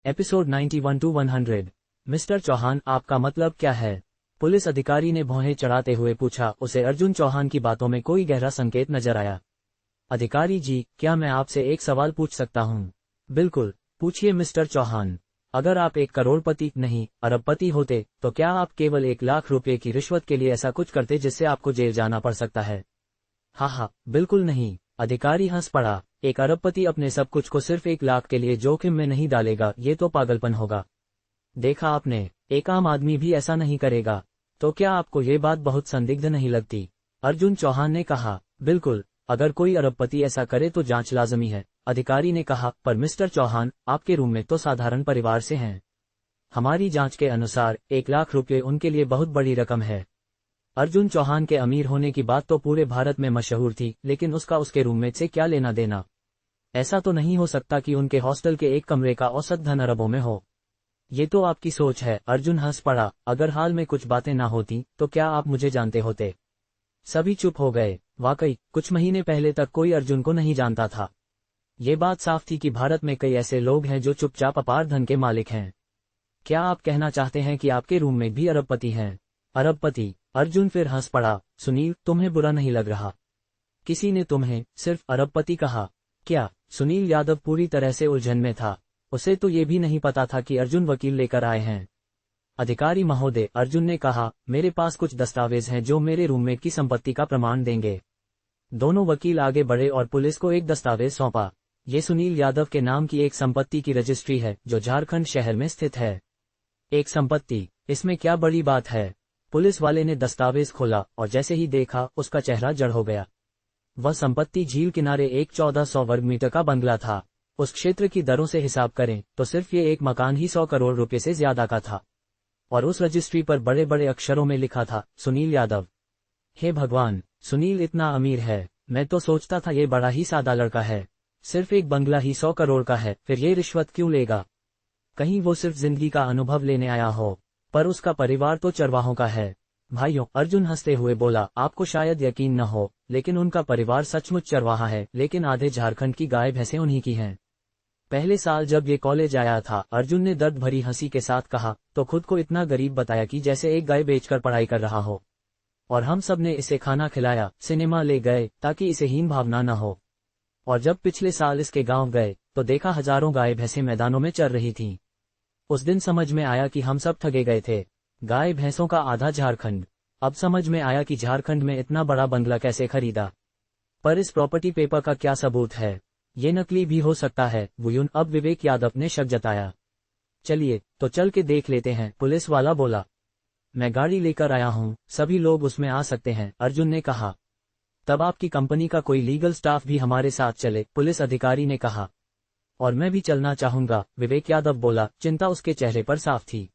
Episode 91 to 100। Mister Chauhan, आपका मतलब क्या है? पुलिस अधिकारी ने भौहें चढ़ाते हुए पूछा। उसे अर्जुन चौहान की बातों में कोई गहरा संकेत नजर आया। अधिकारी जी, क्या मैं आपसे एक सवाल पूछ सकता हूँ? बिल्कुल, पूछिए मिस्टर चौहान। अगर आप एक करोड़पति नहीं अरबपति होते तो क्या आप केवल 1 लाख रुपए की रिश्वत के लिए ऐसा कुछ करते जिससे आपको जेल जाना पड़ सकता है? हाँ, बिल्कुल नहीं। अधिकारी हंस पड़ा। एक अरबपति अपने सब कुछ को सिर्फ 1 लाख के लिए जोखिम में नहीं डालेगा, ये तो पागलपन होगा। देखा आपने, एक आम आदमी भी ऐसा नहीं करेगा। तो क्या आपको ये बात बहुत संदिग्ध नहीं लगती? अर्जुन चौहान ने कहा। बिल्कुल, अगर कोई अरबपति ऐसा करे तो जांच लाजमी है, अधिकारी ने कहा। पर मिस्टर चौहान, आपके रूममेट तो साधारण परिवार से हैं। हमारी जांच के अनुसार 1 लाख रुपये उनके लिए बहुत बड़ी रकम है। अर्जुन चौहान के अमीर होने की बात तो पूरे भारत में मशहूर थी, लेकिन उसका उसके रूममेट से क्या लेना देना? ऐसा तो नहीं हो सकता कि उनके हॉस्टल के एक कमरे का औसत धन अरबों में हो। ये तो आपकी सोच है। अर्जुन हंस पड़ा। अगर हाल में कुछ बातें ना होती तो क्या आप मुझे जानते होते? सभी चुप हो गए। वाकई, कुछ महीने पहले तक कोई अर्जुन को नहीं जानता था। ये बात साफ थी कि भारत में कई ऐसे लोग हैं जो चुपचाप अपार धन के मालिक हैं। क्या आप कहना चाहते हैं कि आपके रूममेट भी अरबपति हैं? अरबपति? अर्जुन फिर हंस पड़ा। सुनील, तुम्हें बुरा नहीं लग रहा? किसी ने तुम्हें सिर्फ अरबपति कहा क्या? सुनील यादव पूरी तरह से उलझन में था। उसे तो ये भी नहीं पता था कि अर्जुन वकील लेकर आए हैं। अधिकारी महोदय, अर्जुन ने कहा, मेरे पास कुछ दस्तावेज हैं जो मेरे रूममेट की संपत्ति का प्रमाण देंगे। दोनों वकील आगे बढ़े और पुलिस को एक दस्तावेज सौंपा। ये सुनील यादव के नाम की एक संपत्ति की रजिस्ट्री है जो झारखंड शहर में स्थित है। एक संपत्ति, इसमें क्या बड़ी बात है? पुलिस वाले ने दस्तावेज खोला और जैसे ही देखा उसका चेहरा जड़ हो गया। वह संपत्ति झील किनारे एक 1400 वर्ग मीटर का बंगला था। उस क्षेत्र की दरों से हिसाब करें तो सिर्फ ये एक मकान ही 100 करोड़ रुपए से ज्यादा का था। और उस रजिस्ट्री पर बड़े बड़े अक्षरों में लिखा था, सुनील यादव। हे भगवान, सुनील इतना अमीर है। मैं तो सोचता था ये बड़ा ही सादा लड़का है। सिर्फ एक बंगला ही 100 करोड़ का है, फिर ये रिश्वत क्यों लेगा? कहीं वो सिर्फ जिंदगी का अनुभव लेने आया हो? पर उसका परिवार तो चरवाहों का है। भाइयों, अर्जुन हंसते हुए बोला, आपको शायद यकीन न हो, लेकिन उनका परिवार सचमुच चरवाहा है, लेकिन आधे झारखंड की गाय भैंसें उन्हीं की हैं। पहले साल जब ये कॉलेज आया था, अर्जुन ने दर्द भरी हंसी के साथ कहा, तो खुद को इतना गरीब बताया कि जैसे एक गाय बेचकर पढ़ाई कर रहा हो। और हम सब ने इसे खाना खिलाया, सिनेमा ले गए, ताकि इसे हीन भावना न हो। और जब पिछले साल इसके गांव गए तो देखा हजारों गाय भैंसें मैदानों में चर रही थीं। उस दिन समझ में आया कि हम सब ठगे गए थे। गाय भैंसों का आधा झारखंड। अब समझ में आया कि झारखंड में इतना बड़ा बंगला कैसे खरीदा। पर इस प्रॉपर्टी पेपर का क्या सबूत है? ये नकली भी हो सकता है। वुयुन, अब विवेक यादव ने शक जताया। चलिए तो चल के देख लेते हैं, पुलिस वाला बोला। मैं गाड़ी लेकर आया हूँ, सभी लोग उसमें आ सकते हैं, अर्जुन ने कहा। तब आपकी कंपनी का कोई लीगल स्टाफ भी हमारे साथ चले, पुलिस अधिकारी ने कहा। और मैं भी चलना चाहूंगा, विवेक यादव बोला। चिंता उसके चेहरे पर साफ थी।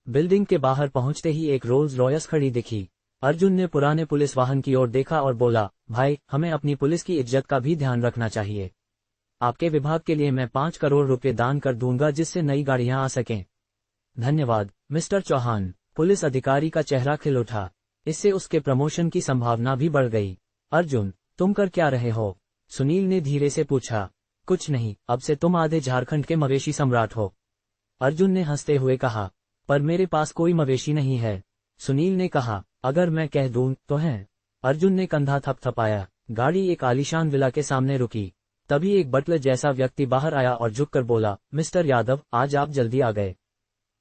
बिल्डिंग के बाहर पहुंचते ही एक रोल्स रॉयस खड़ी दिखी। अर्जुन ने पुराने पुलिस वाहन की ओर देखा और बोला, भाई, हमें अपनी पुलिस की इज्जत का भी ध्यान रखना चाहिए। आपके विभाग के लिए मैं 5 करोड़ रुपए दान कर दूंगा जिससे नई गाड़ियां आ सकें। धन्यवाद मिस्टर चौहान। पुलिस अधिकारी का चेहरा खिल उठा। इससे उसके प्रमोशन की संभावना भी बढ़ गई। अर्जुन, तुम कर क्या रहे हो? सुनील ने धीरे से पूछा। कुछ नहीं, अब से तुम आधे झारखंड के मवेशी सम्राट हो, अर्जुन ने हंसते हुए कहा। पर मेरे पास कोई मवेशी नहीं है, सुनील ने कहा। अगर मैं कह दूं तो है, अर्जुन ने कंधा थपथपाया। गाड़ी एक आलीशान विला के सामने रुकी। तभी एक बटलर जैसा व्यक्ति बाहर आया और झुककर बोला, मिस्टर यादव, आज आप जल्दी आ गए।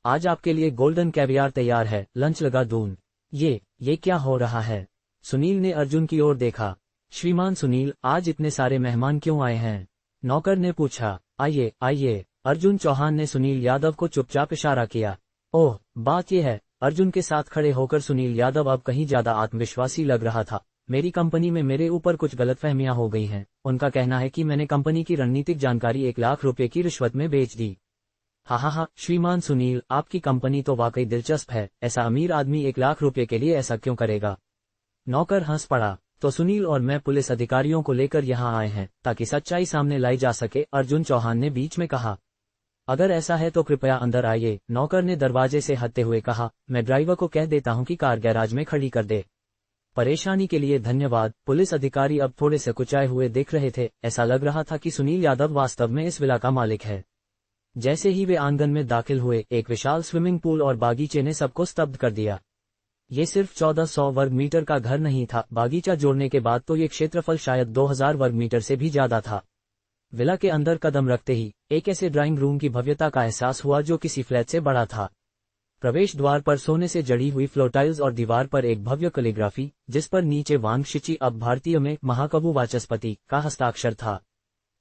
आज आपके लिए गोल्डन कैवियार तैयार है, लंच लगा दूं? ये क्या हो रहा है? सुनील ने अर्जुन की ओर देखा। श्रीमान सुनील, आज इतने सारे मेहमान क्यों आए हैं? नौकर ने पूछा। आइए आइए, अर्जुन चौहान ने सुनील यादव को चुपचाप इशारा किया। ओह, बात यह है। अर्जुन के साथ खड़े होकर सुनील यादव अब कहीं ज्यादा आत्मविश्वासी लग रहा था। मेरी कंपनी में मेरे ऊपर कुछ गलतफहमियां हो गई हैं। उनका कहना है कि मैंने कंपनी की रणनीतिक जानकारी 1 लाख रुपए की रिश्वत में बेच दी। हाँ, श्रीमान सुनील, आपकी कंपनी तो वाकई दिलचस्प है। ऐसा अमीर आदमी 1 लाख रुपए के लिए ऐसा क्यों करेगा? नौकर हंस पड़ा। तो सुनील और मैं पुलिस अधिकारियों को लेकर यहाँ आए हैं ताकि सच्चाई सामने लाई जा सके, अर्जुन चौहान ने बीच में कहा। अगर ऐसा है तो कृपया अंदर आइए, नौकर ने दरवाजे से हटते हुए कहा। मैं ड्राइवर को कह देता हूँ कि कार गैराज में खड़ी कर दे। परेशानी के लिए धन्यवाद। पुलिस अधिकारी अब थोड़े से कुचाए हुए दिख रहे थे। ऐसा लग रहा था कि सुनील यादव वास्तव में इस विला का मालिक है। जैसे ही वे आंगन में दाखिल हुए, एक विशाल स्विमिंग पूल और बागीचे ने सबको स्तब्ध कर दिया। ये सिर्फ 1400 वर्ग मीटर का घर नहीं था, बागीचा जोड़ने के बाद तो ये क्षेत्रफल शायद 2000 वर्ग मीटर से भी ज्यादा था। विला के अंदर कदम रखते ही एक ऐसे ड्राइंग रूम की भव्यता का एहसास हुआ जो किसी फ्लैट से बड़ा था। प्रवेश द्वार पर सोने से जड़ी हुई फ्लोटाइल्स और दीवार पर एक भव्य कैलीग्राफी, जिस पर नीचे वांगशिची अब भारतीय में महाकवि वाचस्पति का हस्ताक्षर था।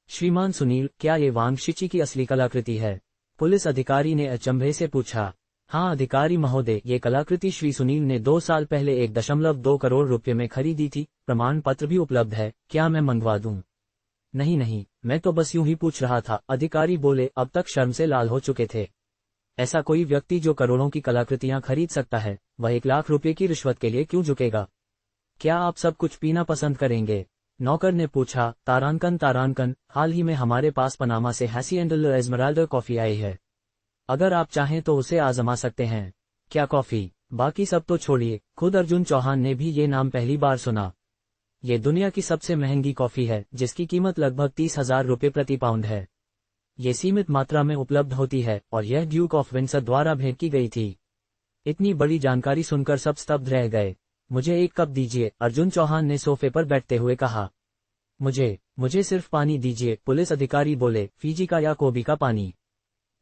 श्रीमान सुनील, क्या ये वांगशिची की असली कलाकृति है? पुलिस अधिकारी ने अचंभे से पूछा। हाँ अधिकारी महोदय, ये कलाकृति श्री सुनील ने 2 साल पहले 1.2 करोड़ रुपये में खरीदी थी। प्रमाण पत्र भी उपलब्ध है, क्या मैं मंगवा दूं? नहीं नहीं, मैं तो बस यूं ही पूछ रहा था, अधिकारी बोले, अब तक शर्म से लाल हो चुके थे। ऐसा कोई व्यक्ति जो करोड़ों की कलाकृतियां खरीद सकता है, वह 1 लाख रुपए की रिश्वत के लिए क्यों झुकेगा? क्या आप सब कुछ पीना पसंद करेंगे? नौकर ने पूछा। तारांकन, हाल ही में हमारे पास पनामा से हैसिएंडल एस्मराल्डा कॉफी आई है। अगर आप चाहें तो उसे आजमा सकते हैं। क्या कॉफी? बाकी सब तो छोड़िए, खुद अर्जुन चौहान ने भी ये नाम पहली बार सुना। ये दुनिया की सबसे महंगी कॉफी है, जिसकी कीमत लगभग 30,000 रुपये प्रति पाउंड है। ये सीमित मात्रा में उपलब्ध होती है और यह ड्यूक ऑफ विंडसर द्वारा भेंट की गई थी। इतनी बड़ी जानकारी सुनकर सब स्तब्ध रह गए। मुझे एक कप दीजिए, अर्जुन चौहान ने सोफे पर बैठते हुए कहा। मुझे सिर्फ पानी दीजिए, पुलिस अधिकारी बोले। फीजी का या कोबी का पानी?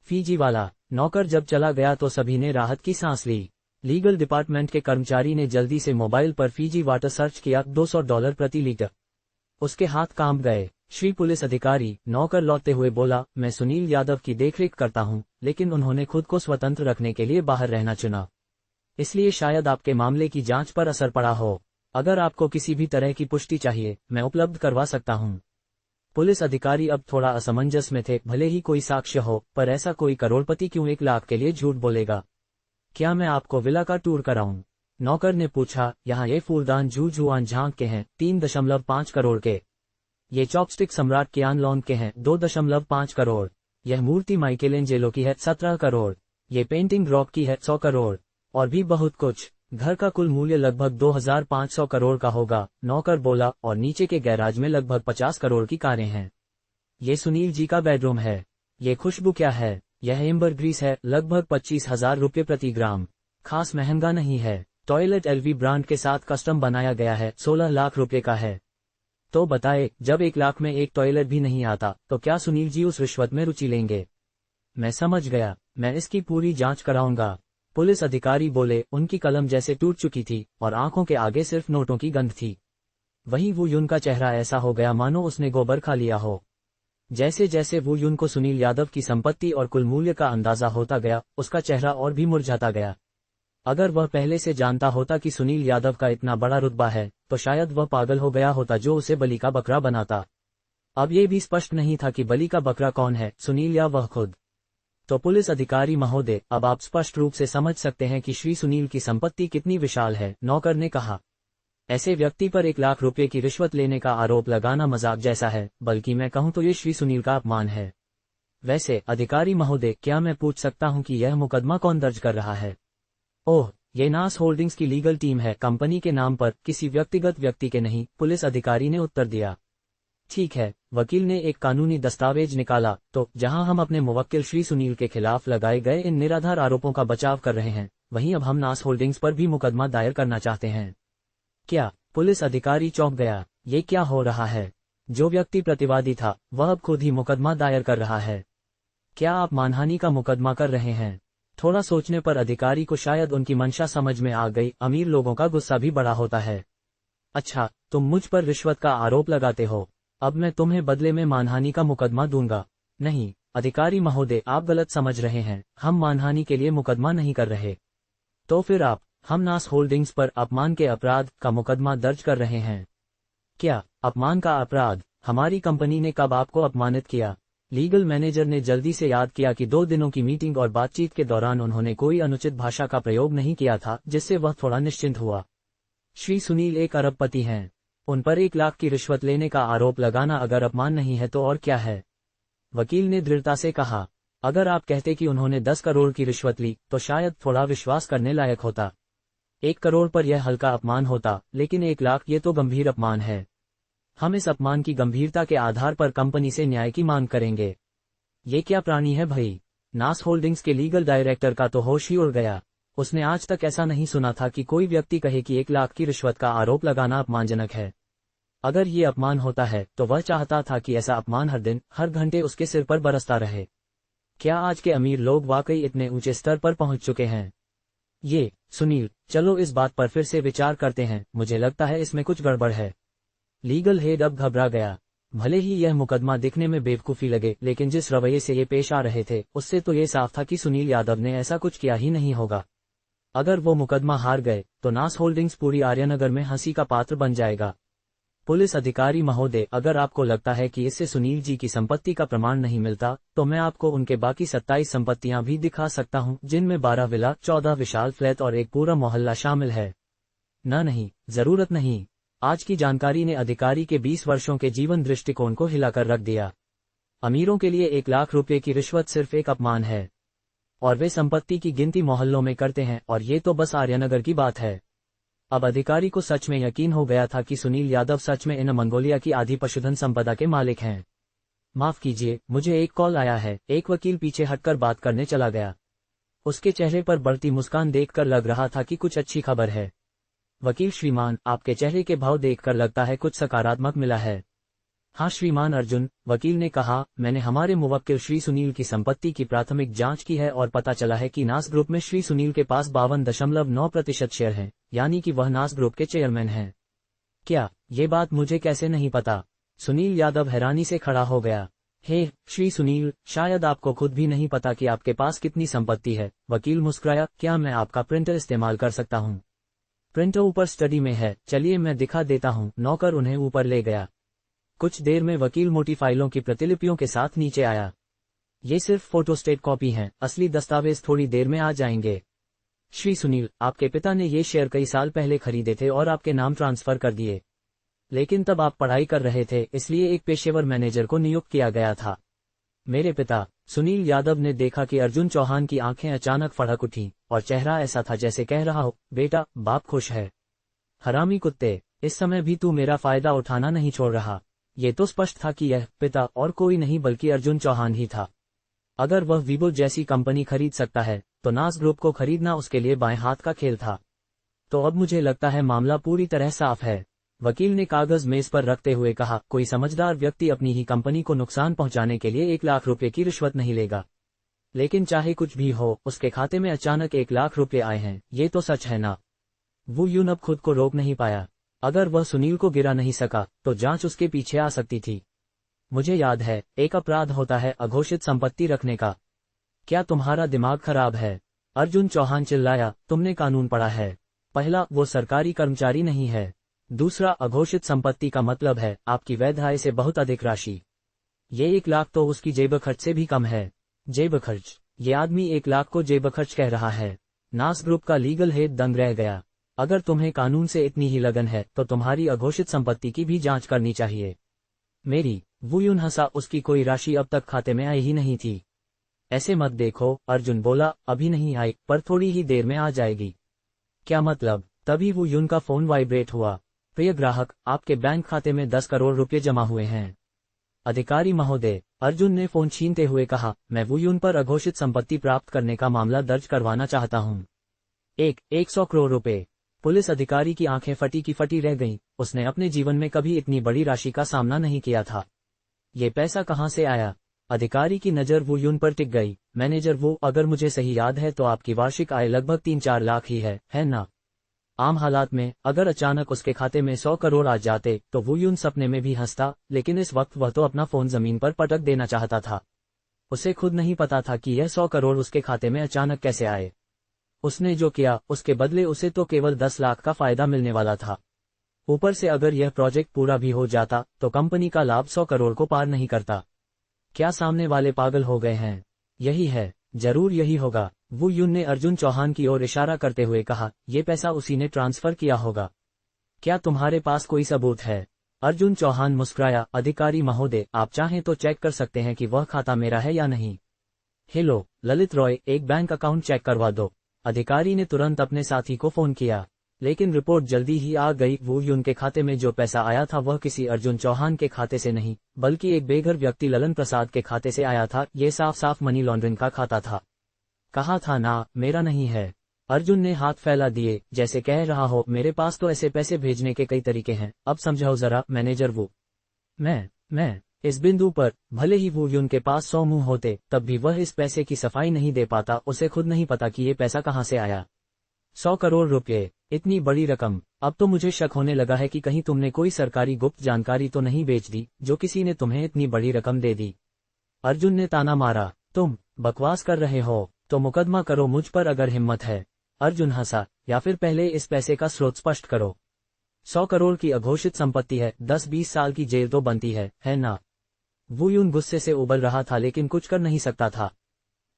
फीजी वाला। नौकर जब चला गया तो सभी ने राहत की सांस ली। लीगल डिपार्टमेंट के कर्मचारी ने जल्दी से मोबाइल पर फीजी वाटर सर्च किया। $200 प्रति लीटर। उसके हाथ कांप गए। श्री पुलिस अधिकारी, नौकर लौटते हुए बोला, मैं सुनील यादव की देखरेख करता हूं, लेकिन उन्होंने खुद को स्वतंत्र रखने के लिए बाहर रहना चुना। इसलिए शायद आपके मामले की जांच पर असर पड़ा हो। अगर आपको किसी भी तरह की पुष्टि चाहिए, मैं उपलब्ध करवा सकता हूं। पुलिस अधिकारी अब थोड़ा असमंजस में थे। भले ही कोई साक्ष्य हो, पर ऐसा कोई करोड़पति क्यों 1 लाख के लिए झूठ बोलेगा? क्या मैं आपको विला का टूर कराऊं? नौकर ने पूछा। यहाँ ये फूलदान झूझुआन झांक के हैं 3.5 करोड़ के। ये चॉपस्टिक सम्राट कियान लॉन्ग के हैं 2.5 करोड़। यह मूर्ति माइकेलेंजेलो की है 17 करोड़। ये पेंटिंग रॉक की है 100 करोड़। और भी बहुत कुछ। घर का कुल मूल्य लगभग 2500 करोड़ का होगा, नौकर बोला, और नीचे के गैराज में लगभग 50 करोड़ की कारें हैं। ये सुनील जी का बेडरूम है। ये खुशबू क्या है? यह एम्बर ग्रीस है, लगभग 25,000 रुपये प्रति ग्राम। खास महंगा नहीं है। टॉयलेट एलवी ब्रांड के साथ कस्टम बनाया गया है, 16 लाख रुपये का है। तो बताए, जब 1 लाख में एक टॉयलेट भी नहीं आता, तो क्या सुनील जी उस रिश्वत में रुचि लेंगे? मैं समझ गया, मैं इसकी पूरी जांच कराऊंगा। पुलिस अधिकारी बोले। उनकी कलम जैसे टूट चुकी थी और आंखों के आगे सिर्फ नोटों की गंध थी। वहीं वू युन का चेहरा ऐसा हो गया मानो उसने गोबर खा लिया हो। जैसे जैसे वू युन को सुनील यादव की संपत्ति और कुल मूल्य का अंदाजा होता गया, उसका चेहरा और भी मुरझाता गया। अगर वह पहले से जानता होता कि सुनील यादव का इतना बड़ा रुतबा है, तो शायद वह पागल हो गया होता जो उसे बलि का बकरा बनाता। अब ये भी स्पष्ट नहीं था कि बलि का बकरा कौन है, सुनील या वह खुद। तो पुलिस अधिकारी महोदय, अब आप स्पष्ट रूप से समझ सकते हैं कि श्री सुनील की संपत्ति कितनी विशाल है, नौकर ने कहा। ऐसे व्यक्ति पर 1 लाख रुपए की रिश्वत लेने का आरोप लगाना मजाक जैसा है, बल्कि मैं कहूं तो ये श्री सुनील का अपमान है। वैसे अधिकारी महोदय, क्या मैं पूछ सकता हूं कि यह मुकदमा कौन दर्ज कर रहा है? ओह, ये नास होल्डिंग्स की लीगल टीम है, कंपनी के नाम पर, किसी व्यक्तिगत व्यक्ति के नहीं, पुलिस अधिकारी ने उत्तर दिया। ठीक है। वकील ने एक कानूनी दस्तावेज निकाला। तो जहां हम अपने मुवक्किल श्री सुनील के खिलाफ लगाए गए इन निराधार आरोपों का बचाव कर रहे हैं, वहीं अब हम नास होल्डिंग्स पर भी मुकदमा दायर करना चाहते हैं। क्या? पुलिस अधिकारी चौंक गया। ये क्या हो रहा है? जो व्यक्ति प्रतिवादी था, वह अब खुद ही मुकदमा दायर कर रहा है। क्या आप मानहानि का मुकदमा कर रहे हैं? थोड़ा सोचने पर अधिकारी को शायद उनकी मंशा समझ में आ गई। अमीर लोगों का गुस्सा भी बड़ा होता है। अच्छा, तुम मुझ पर रिश्वत का आरोप लगाते हो, अब मैं तुम्हें बदले में मानहानि का मुकदमा दूंगा। नहीं अधिकारी महोदय, आप गलत समझ रहे हैं, हम मानहानि के लिए मुकदमा नहीं कर रहे। तो फिर आप? हम नास होल्डिंग्स पर अपमान के अपराध का मुकदमा दर्ज कर रहे हैं। क्या अपमान का अपराध? हमारी कंपनी ने कब आपको अपमानित किया? लीगल मैनेजर ने जल्दी से याद किया कि 2 दिनों की मीटिंग और बातचीत के दौरान उन्होंने कोई अनुचित भाषा का प्रयोग नहीं किया था, जिससे वह थोड़ा निश्चिंत हुआ। श्री सुनील एक अरबपति हैं। उन पर 1 लाख की रिश्वत लेने का आरोप लगाना अगर अपमान नहीं है तो और क्या है? वकील ने दृढ़ता से कहा। अगर आप कहते कि उन्होंने 10 करोड़ की रिश्वत ली, तो शायद थोड़ा विश्वास करने लायक होता। 1 करोड़ पर यह हल्का अपमान होता, लेकिन 1 लाख ये तो गंभीर अपमान है। हम इस अपमान की गंभीरता के आधार पर कंपनी से न्याय की मांग करेंगे। ये क्या प्राणी है भाई। नास होल्डिंग्स के लीगल डायरेक्टर का तो होश ही उड़ गया। उसने आज तक ऐसा नहीं सुना था कि कोई व्यक्ति कहे कि 1 लाख की रिश्वत का आरोप लगाना अपमानजनक है। अगर ये अपमान होता है तो वह चाहता था कि ऐसा अपमान हर दिन हर घंटे उसके सिर पर बरसता रहे। क्या आज के अमीर लोग वाकई इतने ऊंचे स्तर पर पहुंच चुके हैं? ये सुनील, चलो इस बात पर फिर से विचार करते हैं, मुझे लगता है इसमें कुछ गड़बड़ है। लीगल हेड अब घबरा गया। भले ही यह मुकदमा दिखने में बेवकूफी लगे, लेकिन जिस रवैये से ये पेश आ रहे थे उससे तो ये साफ था कि सुनील यादव ने ऐसा कुछ किया ही नहीं होगा। अगर वो मुकदमा हार गए तो नास होल्डिंग्स पूरी आर्यनगर में हंसी का पात्र बन जाएगा। पुलिस अधिकारी महोदय, अगर आपको लगता है कि इससे सुनील जी की संपत्ति का प्रमाण नहीं मिलता तो मैं आपको उनके बाकी 27 संपत्तियां भी दिखा सकता हूं, जिनमें 12 विला, 14 विशाल फ्लैट और एक पूरा मोहल्ला शामिल है। नहीं, जरूरत नहीं। आज की जानकारी ने अधिकारी के 20 वर्षों के जीवन दृष्टिकोण को हिलाकर रख दिया। अमीरों के लिए 1 लाख रुपए की रिश्वत सिर्फ एक अपमान है, और वे संपत्ति की गिनती मोहल्लों में करते हैं, और ये तो बस आर्यनगर की बात है। अब अधिकारी को सच में यकीन हो गया था कि सुनील यादव सच में इन मंगोलिया की आधी पशुधन संपदा के मालिक हैं। माफ कीजिए, मुझे एक कॉल आया है। एक वकील पीछे हटकर बात करने चला गया। उसके चेहरे पर बढ़ती मुस्कान देखकर लग रहा था कि कुछ अच्छी खबर है। वकील श्रीमान, आपके चेहरे के भाव देखकर लगता है कुछ सकारात्मक मिला है। हाँ श्रीमान अर्जुन, वकील ने कहा, मैंने हमारे मुवक्किल श्री सुनील की संपत्ति की प्राथमिक जांच की है और पता चला है कि नास ग्रुप में श्री सुनील के पास 52.9% शेयर हैं, यानी कि वह नास ग्रुप के चेयरमैन हैं। क्या? ये बात मुझे कैसे नहीं पता? सुनील यादव हैरानी से खड़ा हो गया। हे श्री सुनील, शायद आपको खुद भी नहीं पता कि आपके पास कितनी संपत्ति है। वकील मुस्कुराया, क्या मैं आपका प्रिंटर इस्तेमाल कर सकता हूँ? प्रिंटर ऊपर स्टडी में है, चलिए मैं दिखा देता हूँ। नौकर उन्हें ऊपर ले गया। कुछ देर में वकील मोटी फाइलों की प्रतिलिपियों के साथ नीचे आया। ये सिर्फ फोटोस्टेट कॉपी हैं, असली दस्तावेज थोड़ी देर में आ जाएंगे। श्री सुनील, आपके पिता ने ये शेयर कई साल पहले खरीदे थे और आपके नाम ट्रांसफर कर दिए, लेकिन तब आप पढ़ाई कर रहे थे, इसलिए एक पेशेवर मैनेजर को नियुक्त किया गया था। मेरे पिता? सुनील यादव ने देखा कि अर्जुन चौहान की आंखें अचानक फड़क उठीं और चेहरा ऐसा था जैसे कह रहा हो, बेटा, बाप खुश है। हरामी कुत्ते, इस समय भी तू मेरा फायदा उठाना नहीं छोड़ रहा। ये तो स्पष्ट था कि यह पिता और कोई नहीं बल्कि अर्जुन चौहान ही था। अगर वह वीवो जैसी कंपनी खरीद सकता है तो नास ग्रुप को खरीदना उसके लिए बाएं हाथ का खेल था। तो अब मुझे लगता है मामला पूरी तरह साफ है। वकील ने कागज मेज पर रखते हुए कहा, कोई समझदार व्यक्ति अपनी ही कंपनी को नुकसान पहुंचाने के लिए 1 लाख रुपए की रिश्वत नहीं लेगा। लेकिन चाहे कुछ भी हो, उसके खाते में अचानक 1 लाख रुपए आए हैं, ये तो सच है ना? वो यूं अब खुद को रोक नहीं पाया। अगर वह सुनील को गिरा नहीं सका तो जांच उसके पीछे आ सकती थी। मुझे याद है, एक अपराध होता है अघोषित संपत्ति रखने का। क्या तुम्हारा दिमाग खराब है? अर्जुन चौहान चिल्लाया, तुमने कानून पढ़ा है? पहला, वो सरकारी कर्मचारी नहीं है। दूसरा, अघोषित संपत्ति का मतलब है आपकी वैध आय से बहुत अधिक राशि। ये 1 लाख तो उसकी जेब खर्च से भी कम है। जेब खर्च? ये आदमी 1 लाख को जेब खर्च कह रहा है। नास ग्रुप का लीगल हेड दंग रह गया। अगर तुम्हें कानून से इतनी ही लगन है तो तुम्हारी अघोषित संपत्ति की भी जांच करनी चाहिए। मेरी? वो यूं हंसा, उसकी कोई राशि अब तक खाते में आई ही नहीं थी। ऐसे मत देखो, अर्जुन बोला, अभी नहीं आई, पर थोड़ी ही देर में आ जाएगी। क्या मतलब? तभी वो यून का फोन वाइब्रेट हुआ। प्रिय ग्राहक, आपके बैंक खाते में 10 करोड़ रुपए जमा हुए हैं। अधिकारी महोदय, अर्जुन ने फोन छीनते हुए कहा, मैं वो यून पर अघोषित संपत्ति प्राप्त करने का मामला दर्ज करवाना चाहता हूँ। 100 करोड़ रुपए। पुलिस अधिकारी की आंखें फटी की फटी रह गईं। उसने अपने जीवन में कभी इतनी बड़ी राशि का सामना नहीं किया था। ये पैसा कहां से आया? अधिकारी की नजर वो यून पर टिक गई। मैनेजर, वो, अगर मुझे सही याद है तो आपकी वार्षिक आय लगभग 3-4 लाख ही है ना? आम हालात में अगर अचानक उसके खाते में 100 करोड़ आ जाते तो वो यून सपने में भी हंसता, लेकिन इस वक्त वह तो अपना फोन जमीन पर पटक देना चाहता था। उसे खुद नहीं पता था कि यह 100 करोड़ उसके खाते में अचानक कैसे आए। उसने जो किया उसके बदले उसे तो केवल 10 लाख का फायदा मिलने वाला था। ऊपर से अगर यह प्रोजेक्ट पूरा भी हो जाता तो कंपनी का लाभ 100 करोड़ को पार नहीं करता। क्या सामने वाले पागल हो गए हैं? यही है, जरूर यही होगा। वो यून ने अर्जुन चौहान की ओर इशारा करते हुए कहा, ये पैसा उसी ने ट्रांसफर किया होगा। क्या तुम्हारे पास कोई सबूत है? अर्जुन चौहान मुस्कुराया, अधिकारी महोदय, आप चाहें तो चेक कर सकते हैं कि वह खाता मेरा है या नहीं। हेलो ललित रॉय, एक बैंक अकाउंट चेक करवा दो। अधिकारी ने तुरंत अपने साथी को फोन किया। लेकिन रिपोर्ट जल्दी ही आ गई। वू युन के खाते में जो पैसा आया था वह किसी अर्जुन चौहान के खाते से नहीं, बल्कि एक बेघर व्यक्ति ललन प्रसाद के खाते से आया था। ये साफ साफ मनी लॉन्ड्रिंग का खाता था। कहा था ना, मेरा नहीं है। अर्जुन ने हाथ फैला दिए, जैसे कह रहा हो मेरे पास तो ऐसे पैसे भेजने के कई तरीके हैं, अब समझाओ जरा मैनेजर। वो मैं इस बिंदु पर भले ही वू युन के पास 100 मुंह होते, तब भी वह इस पैसे की सफाई नहीं दे पाता। उसे खुद नहीं पता कि ये पैसा कहां से आया। 100 करोड़ रुपए, इतनी बड़ी रकम। अब तो मुझे शक होने लगा है कि कहीं तुमने कोई सरकारी गुप्त जानकारी तो नहीं बेच दी, जो किसी ने तुम्हें इतनी बड़ी रकम दे दी। अर्जुन ने ताना मारा। तुम बकवास कर रहे हो तो मुकदमा करो मुझ पर अगर हिम्मत है। अर्जुन हंसा। या फिर पहले इस पैसे का स्रोत स्पष्ट करो। 100 करोड़ की अघोषित संपत्ति है, 10-20 साल की जेल तो बनती है ना। वू युन गुस्से से उबल रहा था लेकिन कुछ कर नहीं सकता था।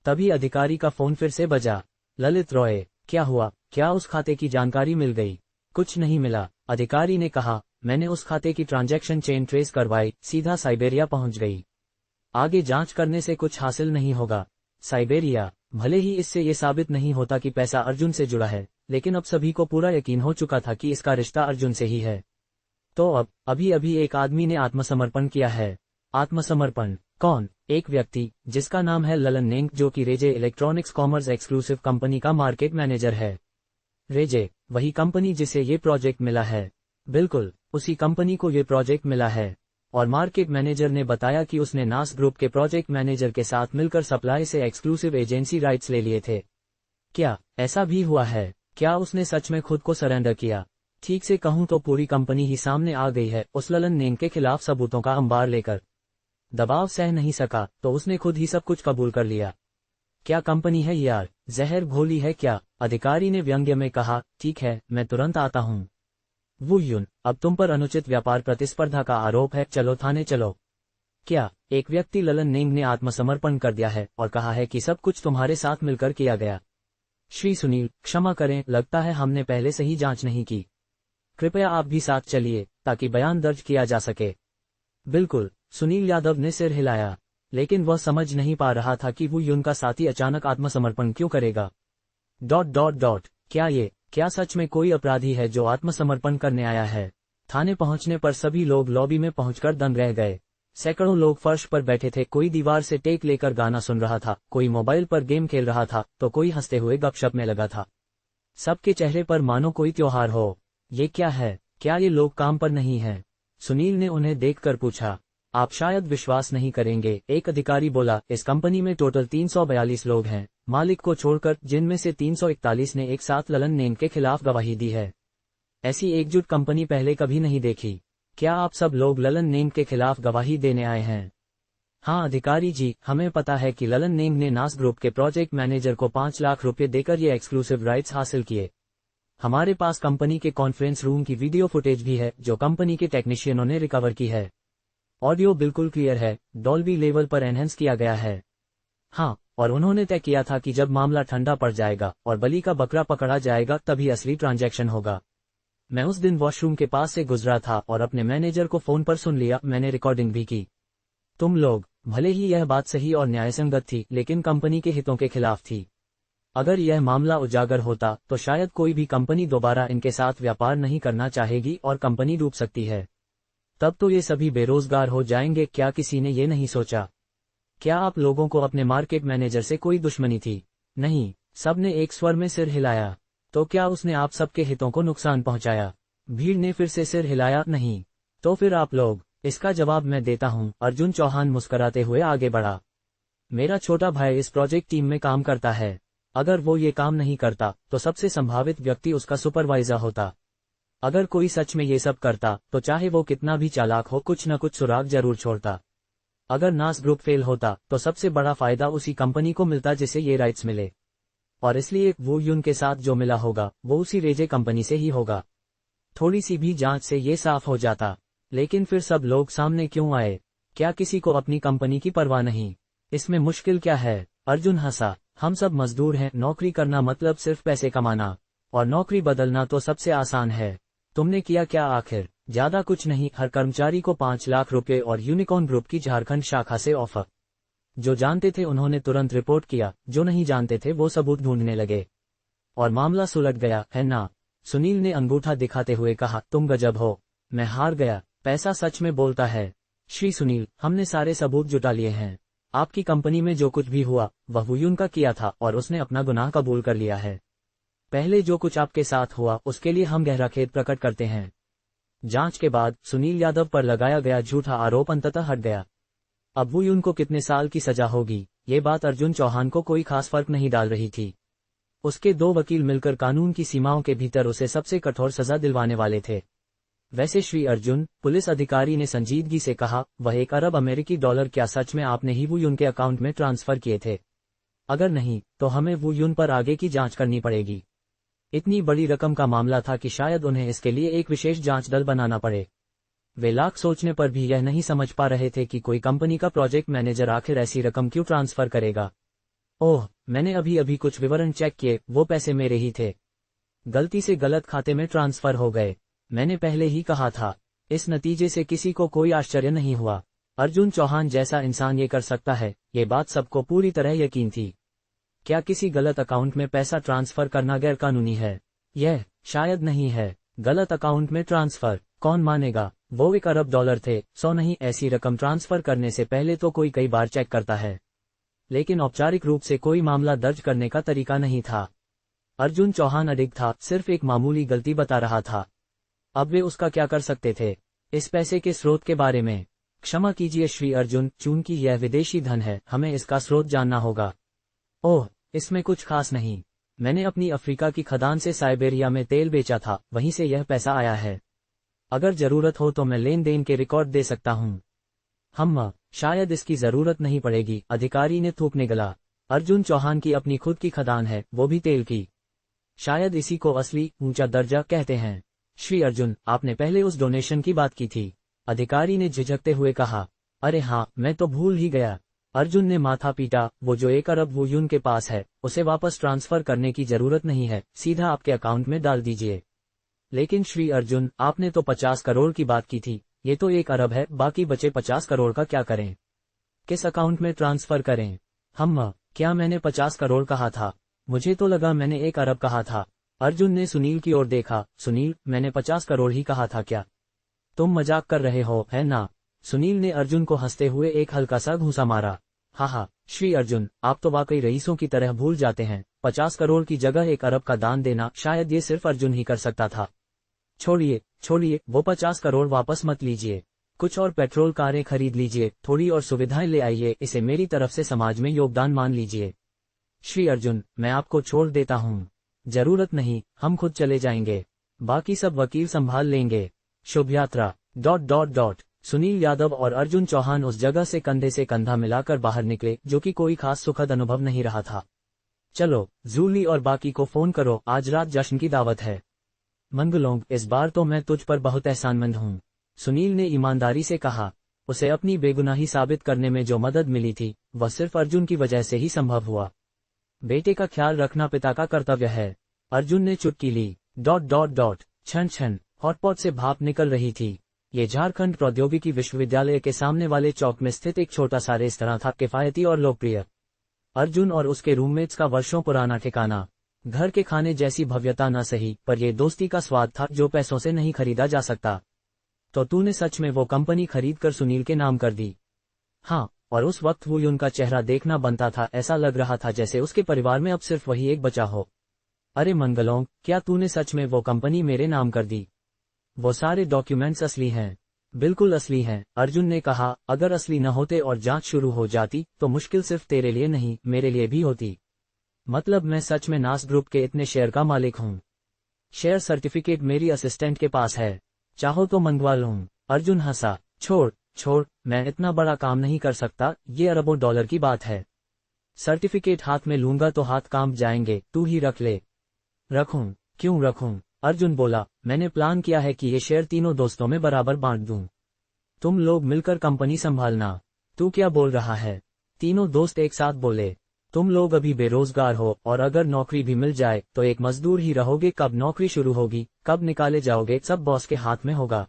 तभी अधिकारी का फोन फिर से बजा। ललित रॉय, क्या हुआ? क्या उस खाते की जानकारी मिल गई? कुछ नहीं मिला, अधिकारी ने कहा। मैंने उस खाते की ट्रांजैक्शन चेन ट्रेस करवाई, सीधा साइबेरिया पहुंच गई। आगे जांच करने से कुछ हासिल नहीं होगा। साइबेरिया? भले ही इससे ये साबित नहीं होता कि पैसा अर्जुन से जुड़ा है, लेकिन अब सभी को पूरा यकीन हो चुका था कि इसका रिश्ता अर्जुन से ही है। तो अब अभी एक आदमी ने आत्मसमर्पण किया है। आत्मसमर्पण? कौन? एक व्यक्ति जिसका नाम है ललन नेंग, जो कि रेजे इलेक्ट्रॉनिक्स कॉमर्स एक्सक्लूसिव कंपनी का मार्केट मैनेजर है। रेजे, वही कंपनी जिसे ये प्रोजेक्ट मिला है। बिल्कुल, उसी कंपनी को ये प्रोजेक्ट मिला है। और मार्केट मैनेजर ने बताया कि उसने नास ग्रुप के प्रोजेक्ट मैनेजर के साथ मिलकर सप्लाई से एक्सक्लूसिव एजेंसी राइट्स ले लिए थे। क्या ऐसा भी हुआ है? क्या उसने सच में खुद को सरेंडर किया? ठीक से कहूं तो पूरी कंपनी ही सामने आ गई है उस ललन नेंग के खिलाफ सबूतों का अंबार लेकर। दबाव सह नहीं सका तो उसने खुद ही सब कुछ कबूल कर लिया। क्या कंपनी है यार, जहर घोली है क्या? अधिकारी ने व्यंग्य में कहा। ठीक है, मैं तुरंत आता हूँ। वू युन, अब तुम पर अनुचित व्यापार प्रतिस्पर्धा का आरोप है, चलो थाने चलो। क्या? एक व्यक्ति ललन नेंग ने आत्मसमर्पण कर दिया है और कहा है कि सब कुछ तुम्हारे साथ मिलकर किया गया। श्री सुनील, क्षमा करें, लगता है हमने पहले से ही जांच नहीं की। कृपया आप भी साथ चलिए ताकि बयान दर्ज किया जा सके। बिल्कुल, सुनील यादव ने सिर हिलाया, लेकिन वह समझ नहीं पा रहा था कि वू युन का साथी अचानक आत्मसमर्पण क्यों करेगा। ... क्या सच में कोई अपराधी है जो आत्मसमर्पण करने आया है? थाने पहुंचने पर सभी लोग लॉबी में पहुंचकर दंग रह गए। सैकड़ों लोग फर्श पर बैठे थे, कोई दीवार से टेक लेकर गाना सुन रहा था, कोई मोबाइल पर गेम खेल रहा था, तो कोई हंसते हुए गपशप में लगा था। सबके चेहरे पर मानो कोई त्योहार हो। ये क्या है? क्या ये लोग काम पर नहीं हैं? सुनील ने उन्हें देखकर पूछा। आप शायद विश्वास नहीं करेंगे, एक अधिकारी बोला, इस कंपनी में टोटल 342 लोग हैं, मालिक को छोड़कर, जिनमें से 341 ने एक साथ ललन नेंग के खिलाफ गवाही दी है। ऐसी एकजुट कंपनी पहले कभी नहीं देखी। क्या आप सब लोग ललन नेंग के खिलाफ गवाही देने आए हैं? हाँ अधिकारी जी, हमें पता है कि ललन नेंग ने नास ग्रुप के प्रोजेक्ट मैनेजर को 5 लाख रुपए देकर ये एक्सक्लूसिव राइट्स हासिल किए। हमारे पास कंपनी के कॉन्फ्रेंस रूम की वीडियो फुटेज भी है जो कंपनी के टेक्नीशियनों ने रिकवर की है। ऑडियो बिल्कुल क्लियर है, डॉल्बी लेवल पर एनहेंस किया गया है। हाँ, और उन्होंने तय किया था कि जब मामला ठंडा पड़ जाएगा और बलि का बकरा पकड़ा जाएगा तभी असली ट्रांजैक्शन होगा। मैं उस दिन वॉशरूम के पास से गुजरा था और अपने मैनेजर को फोन पर सुन लिया, मैंने रिकॉर्डिंग भी की। तुम लोग, भले ही यह बात सही और न्यायसंगत थी, लेकिन कंपनी के हितों के खिलाफ थी। अगर यह मामला उजागर होता तो शायद कोई भी कंपनी दोबारा इनके साथ व्यापार नहीं करना चाहेगी और कंपनी डूब सकती है। तब तो ये सभी बेरोजगार हो जाएंगे। क्या किसी ने ये नहीं सोचा? क्या आप लोगों को अपने मार्केट मैनेजर से कोई दुश्मनी थी? नहीं, सबने एक स्वर में सिर हिलाया। तो क्या उसने आप सबके हितों को नुकसान पहुंचाया? भीड़ ने फिर से सिर हिलाया। नहीं। तो फिर आप लोग? इसका जवाब मैं देता हूं, अर्जुन चौहान मुस्कुराते हुए आगे बढ़ा। मेरा छोटा भाई इस प्रोजेक्ट टीम में काम करता है। अगर वो ये काम नहीं करता तो सबसे संभावित व्यक्ति उसका सुपरवाइजर होता। अगर कोई सच में ये सब करता तो चाहे वो कितना भी चालाक हो, कुछ न कुछ सुराग जरूर छोड़ता। अगर नास ग्रुप फेल होता तो सबसे बड़ा फायदा उसी कंपनी को मिलता जिसे ये राइट्स मिले, और इसलिए वू युन के साथ जो मिला होगा वो उसी रेजे कंपनी से ही होगा। थोड़ी सी भी जांच से ये साफ हो जाता। लेकिन फिर सब लोग सामने क्यों आए? क्या किसी को अपनी कंपनी की परवाह नहीं? इसमें मुश्किल क्या है? अर्जुन हंसा। हम सब मजदूर हैं, नौकरी करना मतलब सिर्फ पैसे कमाना, और नौकरी बदलना तो सबसे आसान है। तुमने किया क्या आखिर? ज्यादा कुछ नहीं, हर कर्मचारी को 5 लाख रुपए और यूनिकॉर्न ग्रुप की झारखंड शाखा से ऑफर। जो जानते थे उन्होंने तुरंत रिपोर्ट किया, जो नहीं जानते थे वो सबूत ढूंढने लगे, और मामला सुलझ गया, है ना? सुनील ने अंगूठा दिखाते हुए कहा, तुम गजब हो, मैं हार गया, पैसा सच में बोलता है। श्री सुनील, हमने सारे सबूत जुटा लिए हैं। आपकी कंपनी में जो कुछ भी हुआ वह वुयुन का किया था और उसने अपना गुनाह कबूल कर लिया है। पहले जो कुछ आपके साथ हुआ उसके लिए हम गहरा खेद प्रकट करते हैं। जांच के बाद सुनील यादव पर लगाया गया झूठा आरोप अंततः हट गया। अब वुयुन को कितने साल की सजा होगी, ये बात अर्जुन चौहान को कोई खास फर्क नहीं डाल रही थी। उसके 2 वकील मिलकर कानून की सीमाओं के भीतर उसे सबसे कठोर सजा दिलवाने वाले थे। वैसे श्री अर्जुन, पुलिस अधिकारी ने संजीदगी से कहा, वह 1 अरब अमेरिकी डॉलर क्या सच में आपने ही वुयुन के अकाउंट में ट्रांसफर किए थे? अगर नहीं तो हमें वुयुन पर आगे की जांच करनी पड़ेगी। इतनी बड़ी रकम का मामला था कि शायद उन्हें इसके लिए एक विशेष जांच दल बनाना पड़े। वे लाख सोचने पर भी यह नहीं समझ पा रहे थे कि कोई कंपनी का प्रोजेक्ट मैनेजर आखिर ऐसी रकम क्यों ट्रांसफर करेगा। ओह, मैंने अभी अभी कुछ विवरण चेक किए, वो पैसे मेरे ही थे। गलती से गलत खाते में ट्रांसफर हो गए। मैंने पहले ही कहा था। इस नतीजे से किसी को कोई आश्चर्य नहीं हुआ। अर्जुन चौहान जैसा इंसान ये कर सकता है, ये बात सबको पूरी तरह यकीन थी। क्या किसी गलत अकाउंट में पैसा ट्रांसफर करना गैरकानूनी है? यह शायद नहीं है। गलत अकाउंट में ट्रांसफर कौन मानेगा? वो 1 अरब डॉलर थे, 100 नहीं। ऐसी रकम ट्रांसफर करने से पहले तो कोई कई बार चेक करता है, लेकिन औपचारिक रूप से कोई मामला दर्ज करने का तरीका नहीं था। अर्जुन चौहान अडिग था, सिर्फ एक मामूली गलती बता रहा था। अब वे उसका क्या कर सकते थे? इस पैसे के स्रोत के बारे में क्षमा कीजिए श्री अर्जुन, चूंकि यह विदेशी धन है, हमें इसका स्रोत जानना होगा। ओह, इसमें कुछ खास नहीं। मैंने अपनी अफ्रीका की खदान से साइबेरिया में तेल बेचा था, वहीं से यह पैसा आया है। अगर जरूरत हो तो मैं लेन देन के रिकॉर्ड दे सकता हूँ। शायद इसकी जरूरत नहीं पड़ेगी, अधिकारी ने थूक निगला। अर्जुन चौहान की अपनी खुद की खदान है, वो भी तेल की। शायद इसी को असली ऊंचा दर्जा कहते हैं। श्री अर्जुन, आपने पहले उस डोनेशन की बात की थी, अधिकारी ने झिझकते हुए कहा। अरे हाँ, मैं तो भूल ही गया। अर्जुन ने माथा पीटा। वो जो 1 अरब वुयुन के पास है उसे वापस ट्रांसफर करने की जरूरत नहीं है, सीधा आपके अकाउंट में डाल दीजिए। लेकिन श्री अर्जुन, आपने तो 50 करोड़ की बात की थी। ये तो 1 अरब है, बाकी बचे 50 करोड़ का क्या करें? किस अकाउंट में ट्रांसफर करें? क्या मैंने 50 करोड़ कहा था? मुझे तो लगा मैंने 1 अरब कहा था। अर्जुन ने सुनील की ओर देखा। सुनील, मैंने 50 करोड़ ही कहा था क्या? तुम मजाक कर रहे हो, है ना? सुनील ने अर्जुन को हंसते हुए एक हल्का सा घूंसा मारा। हाँ, श्री अर्जुन, आप तो वाकई रईसों की तरह भूल जाते हैं। 50 करोड़ की जगह 1 अरब का दान देना शायद ये सिर्फ अर्जुन ही कर सकता था। छोड़िए, वो 50 करोड़ वापस मत लीजिए। कुछ और पेट्रोल कारें खरीद लीजिए, थोड़ी और सुविधाएं ले आइए, इसे मेरी तरफ से समाज में योगदान मान लीजिए। श्री अर्जुन, मैं आपको छोड़ देता हूँ। जरूरत नहीं, हम खुद चले जाएंगे, बाकी सब वकील संभाल लेंगे। शुभ यात्रा। ... सुनील यादव और अर्जुन चौहान उस जगह से कंधे से कंधा मिलाकर बाहर निकले, जो कि कोई खास सुखद अनुभव नहीं रहा था। चलो, जूली और बाकी को फोन करो, आज रात जश्न की दावत है। मंगलोंग, इस बार तो मैं तुझ पर बहुत एहसानमंद हूँ, सुनील ने ईमानदारी से कहा। उसे अपनी बेगुनाही साबित करने में जो मदद मिली थी वह सिर्फ अर्जुन की वजह से ही संभव हुआ। बेटे का ख्याल रखना पिता का कर्तव्य है। अर्जुन ने चुटकी ली। ... छन हॉटपॉट से भाप निकल रही थी। ये झारखंड प्रौद्योगिकी विश्वविद्यालय के सामने वाले चौक में स्थित एक छोटा सा रेस्तरां था, किफायती और लोकप्रिय। अर्जुन और उसके रूममेट्स का वर्षों पुराना ठिकाना। घर के खाने जैसी भव्यता न सही, पर यह दोस्ती का स्वाद था जो पैसों से नहीं खरीदा जा सकता। तो तूने सच में वो कंपनी खरीद कर सुनील के नाम कर दी? हाँ, और उस वक्त वुयुन का चेहरा देखना बनता था। ऐसा लग रहा था जैसे उसके परिवार में अब सिर्फ वही एक बचा हो। अरे मंगलोंग, क्या तूने सच में वो कंपनी मेरे नाम कर दी? वो सारे डॉक्यूमेंट्स असली हैं। बिल्कुल असली हैं, अर्जुन ने कहा। अगर असली न होते और जांच शुरू हो जाती तो मुश्किल सिर्फ तेरे लिए नहीं, मेरे लिए भी होती। मतलब मैं सच में नास ग्रुप के इतने शेयर का मालिक हूँ। शेयर सर्टिफिकेट मेरी असिस्टेंट के पास है, चाहो तो मंगवा लूँ। अर्जुन हंसा। छोड़, मैं इतना बड़ा काम नहीं कर सकता, ये अरबों डॉलर की बात है। सर्टिफिकेट हाथ में लूंगा तो हाथ कांप जाएंगे, तू ही रख ले। रखूं? क्यों रखूं? अर्जुन बोला। मैंने प्लान किया है कि ये शेयर तीनों दोस्तों में बराबर बांट दूं। तुम लोग मिलकर कंपनी संभालना। तू क्या बोल रहा है? तीनों दोस्त एक साथ बोले। तुम लोग अभी बेरोजगार हो और अगर नौकरी भी मिल जाए तो एक मजदूर ही रहोगे। कब नौकरी शुरू होगी, कब निकाले जाओगे, सब बॉस के हाथ में होगा।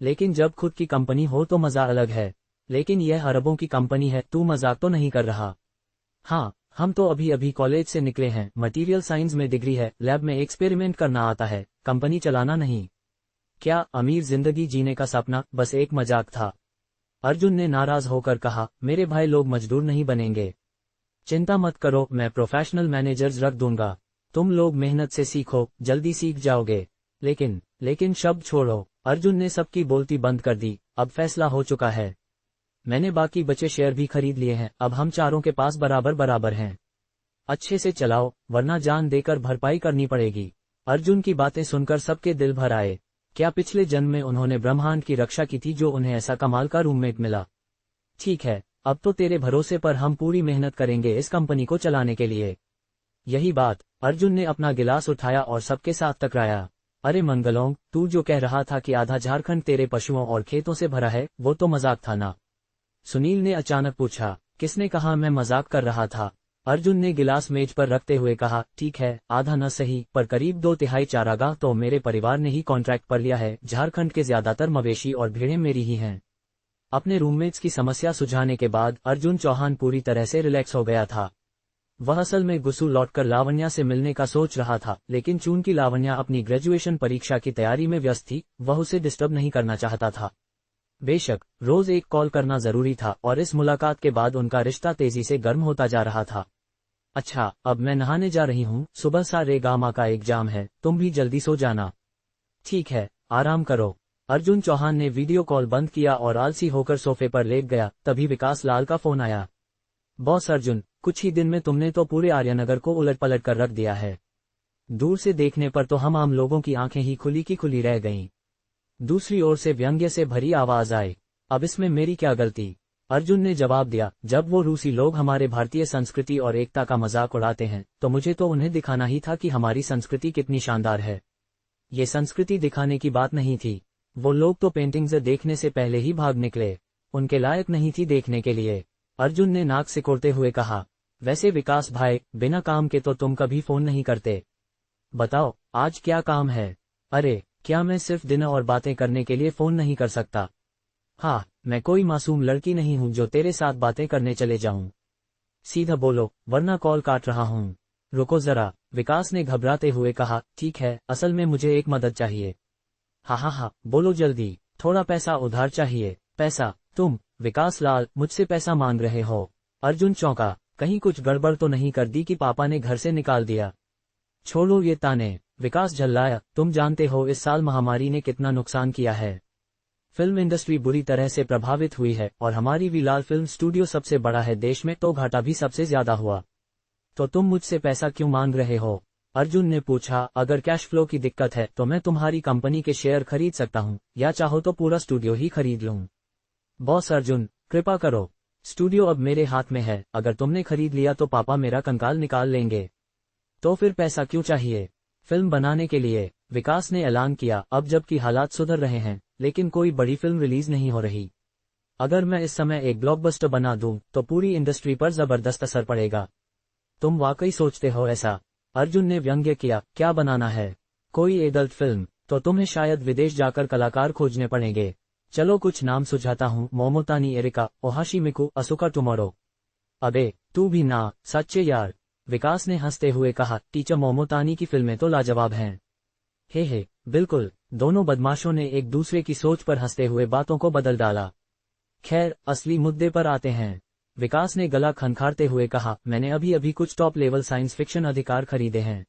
लेकिन जब खुद की कंपनी हो तो मजा अलग है। लेकिन यह अरबों की कंपनी है, तू मजाक तो नहीं कर रहा? हाँ, हम तो अभी अभी कॉलेज से निकले हैं, मटेरियल साइंस में डिग्री है, लैब में एक्सपेरिमेंट करना आता है, कंपनी चलाना नहीं। क्या अमीर जिंदगी जीने का सपना बस एक मजाक था? अर्जुन ने नाराज होकर कहा, मेरे भाई लोग मजदूर नहीं बनेंगे। चिंता मत करो, मैं प्रोफेशनल मैनेजर्स रख दूंगा। तुम लोग मेहनत से सीखो, जल्दी सीख जाओगे। लेकिन शब्द छोड़ो। अर्जुन ने सबकी बोलती बंद कर दी। अब फैसला हो चुका है। मैंने बाकी बचे शेयर भी खरीद लिए हैं, अब हम चारों के पास बराबर बराबर हैं। अच्छे से चलाओ, वरना जान देकर भरपाई करनी पड़ेगी। अर्जुन की बातें सुनकर सबके दिल भर आए। क्या पिछले जन्म में उन्होंने ब्रह्मांड की रक्षा की थी जो उन्हें ऐसा कमाल का रूममेट मिला? ठीक है, अब तो तेरे भरोसे पर हम पूरी मेहनत करेंगे इस कंपनी को चलाने के लिए। यही बात। अर्जुन ने अपना गिलास उठाया और सबके साथ टकराया। अरे मंगलोंग, तू जो कह रहा था कि आधा झारखंड तेरे पशुओं और खेतों से भरा है, वो तो मजाक था ना? सुनील ने अचानक पूछा। किसने कहा मैं मजाक कर रहा था? अर्जुन ने गिलास मेज पर रखते हुए कहा, ठीक है, आधा न सही पर करीब 2/3 चारागाह तो मेरे परिवार ने ही कॉन्ट्रैक्ट पर लिया है। झारखंड के ज्यादातर मवेशी और भेड़ें मेरी ही हैं। अपने रूममेट्स की समस्या सुझाने के बाद अर्जुन चौहान पूरी तरह से रिलैक्स हो गया था। वह असल में गुस्सू लौटकर लावण्या से मिलने का सोच रहा था, लेकिन चूंकि लावण्या अपनी ग्रेजुएशन परीक्षा की तैयारी में व्यस्त थी, वह उसे डिस्टर्ब नहीं करना चाहता था। बेशक रोज एक कॉल करना जरूरी था और इस मुलाकात के बाद उनका रिश्ता तेजी से गर्म होता जा रहा था। अच्छा, अब मैं नहाने जा रही हूँ, सुबह सारे गामा का एग्जाम है, तुम भी जल्दी सो जाना। ठीक है, आराम करो। अर्जुन चौहान ने वीडियो कॉल बंद किया और आलसी होकर सोफे पर लेट गया। तभी विकास लाल का फोन आया। बॉस अर्जुन, कुछ ही दिन में तुमने तो पूरे आर्यनगर को उलट पलट कर रख दिया है। दूर से देखने पर तो हम आम लोगों की आंखें ही खुली की खुली रह गईं। दूसरी ओर से व्यंग्य से भरी आवाज आई, अब इसमें मेरी क्या गलती? अर्जुन ने जवाब दिया, जब वो रूसी लोग हमारे भारतीय संस्कृति और एकता का मजाक उड़ाते हैं, तो मुझे तो उन्हें दिखाना ही था कि हमारी संस्कृति कितनी शानदार है। ये संस्कृति दिखाने की बात नहीं थी। वो लोग तो पेंटिंग्स देखने से पहले ही भाग निकले। उनके लायक नहीं थी देखने के लिए। अर्जुन ने नाक सिकोड़ते हुए कहा, वैसे विकास भाई, बिना काम के तो तुम कभी फोन नहीं करते। बताओ, आज क्या काम है? अरे, क्या मैं सिर्फ डिनर और बातें करने के लिए फोन नहीं कर सकता? हाँ, मैं कोई मासूम लड़की नहीं हूँ जो तेरे साथ बातें करने चले जाऊं। सीधा बोलो, वरना कॉल काट रहा हूँ। रुको जरा, विकास ने घबराते हुए कहा, ठीक है, असल में मुझे एक मदद चाहिए। हाँ, बोलो जल्दी, थोड़ा पैसा उधार चाहिए। पैसा? तुम? विकास लाल, मुझसे पैसा मांग रहे हो? अर्जुन चौंका, कहीं कुछ गड़बड़ तो नहीं कर दी कि पापा ने घर से निकाल दिया? छोड़ो ये ताने, विकास झल्लाया, तुम जानते हो इस साल महामारी ने कितना नुकसान किया है। फिल्म इंडस्ट्री बुरी तरह से प्रभावित हुई है और हमारी विलाल फिल्म स्टूडियो सबसे बड़ा है देश में, तो घाटा भी सबसे ज्यादा हुआ। तो तुम मुझसे पैसा क्यों मांग रहे हो? अर्जुन ने पूछा, अगर कैश फ्लो की दिक्कत है तो मैं तुम्हारी कंपनी के शेयर खरीद सकता हूँ, या चाहो तो पूरा स्टूडियो ही खरीद लूँ। बॉस अर्जुन, कृपा करो, स्टूडियो अब मेरे हाथ में है, अगर तुमने खरीद लिया तो पापा मेरा कंकाल निकाल लेंगे। तो फिर पैसा क्यों चाहिए? फिल्म बनाने के लिए, विकास ने ऐलान किया। अब जबकि हालात सुधर रहे हैं, लेकिन कोई बड़ी फिल्म रिलीज नहीं हो रही। अगर मैं इस समय एक ब्लॉकबस्टर बना दूं, तो पूरी इंडस्ट्री पर जबरदस्त असर पड़ेगा। तुम वाकई सोचते हो ऐसा? अर्जुन ने व्यंग्य किया, क्या बनाना है? कोई एडल्ट फिल्म? तो तुम्हें शायद विदेश जाकर कलाकार खोजने पड़ेंगे। चलो कुछ नाम सुझाता हूँ, मोमोतानी एरिका, ओहाशी मिकू, असुका टुमारो। अबे, तू भी ना, सच्चे यार, विकास ने हंसते हुए कहा, टीचर मोमोतानी की फिल्में तो लाजवाब हैं। हे, बिल्कुल। दोनों बदमाशों ने एक दूसरे की सोच पर हंसते हुए बातों को बदल डाला। खैर, असली मुद्दे पर आते हैं। विकास ने गला खनखारते हुए कहा, मैंने अभी अभी कुछ टॉप लेवल साइंस फिक्शन अधिकार खरीदे हैं।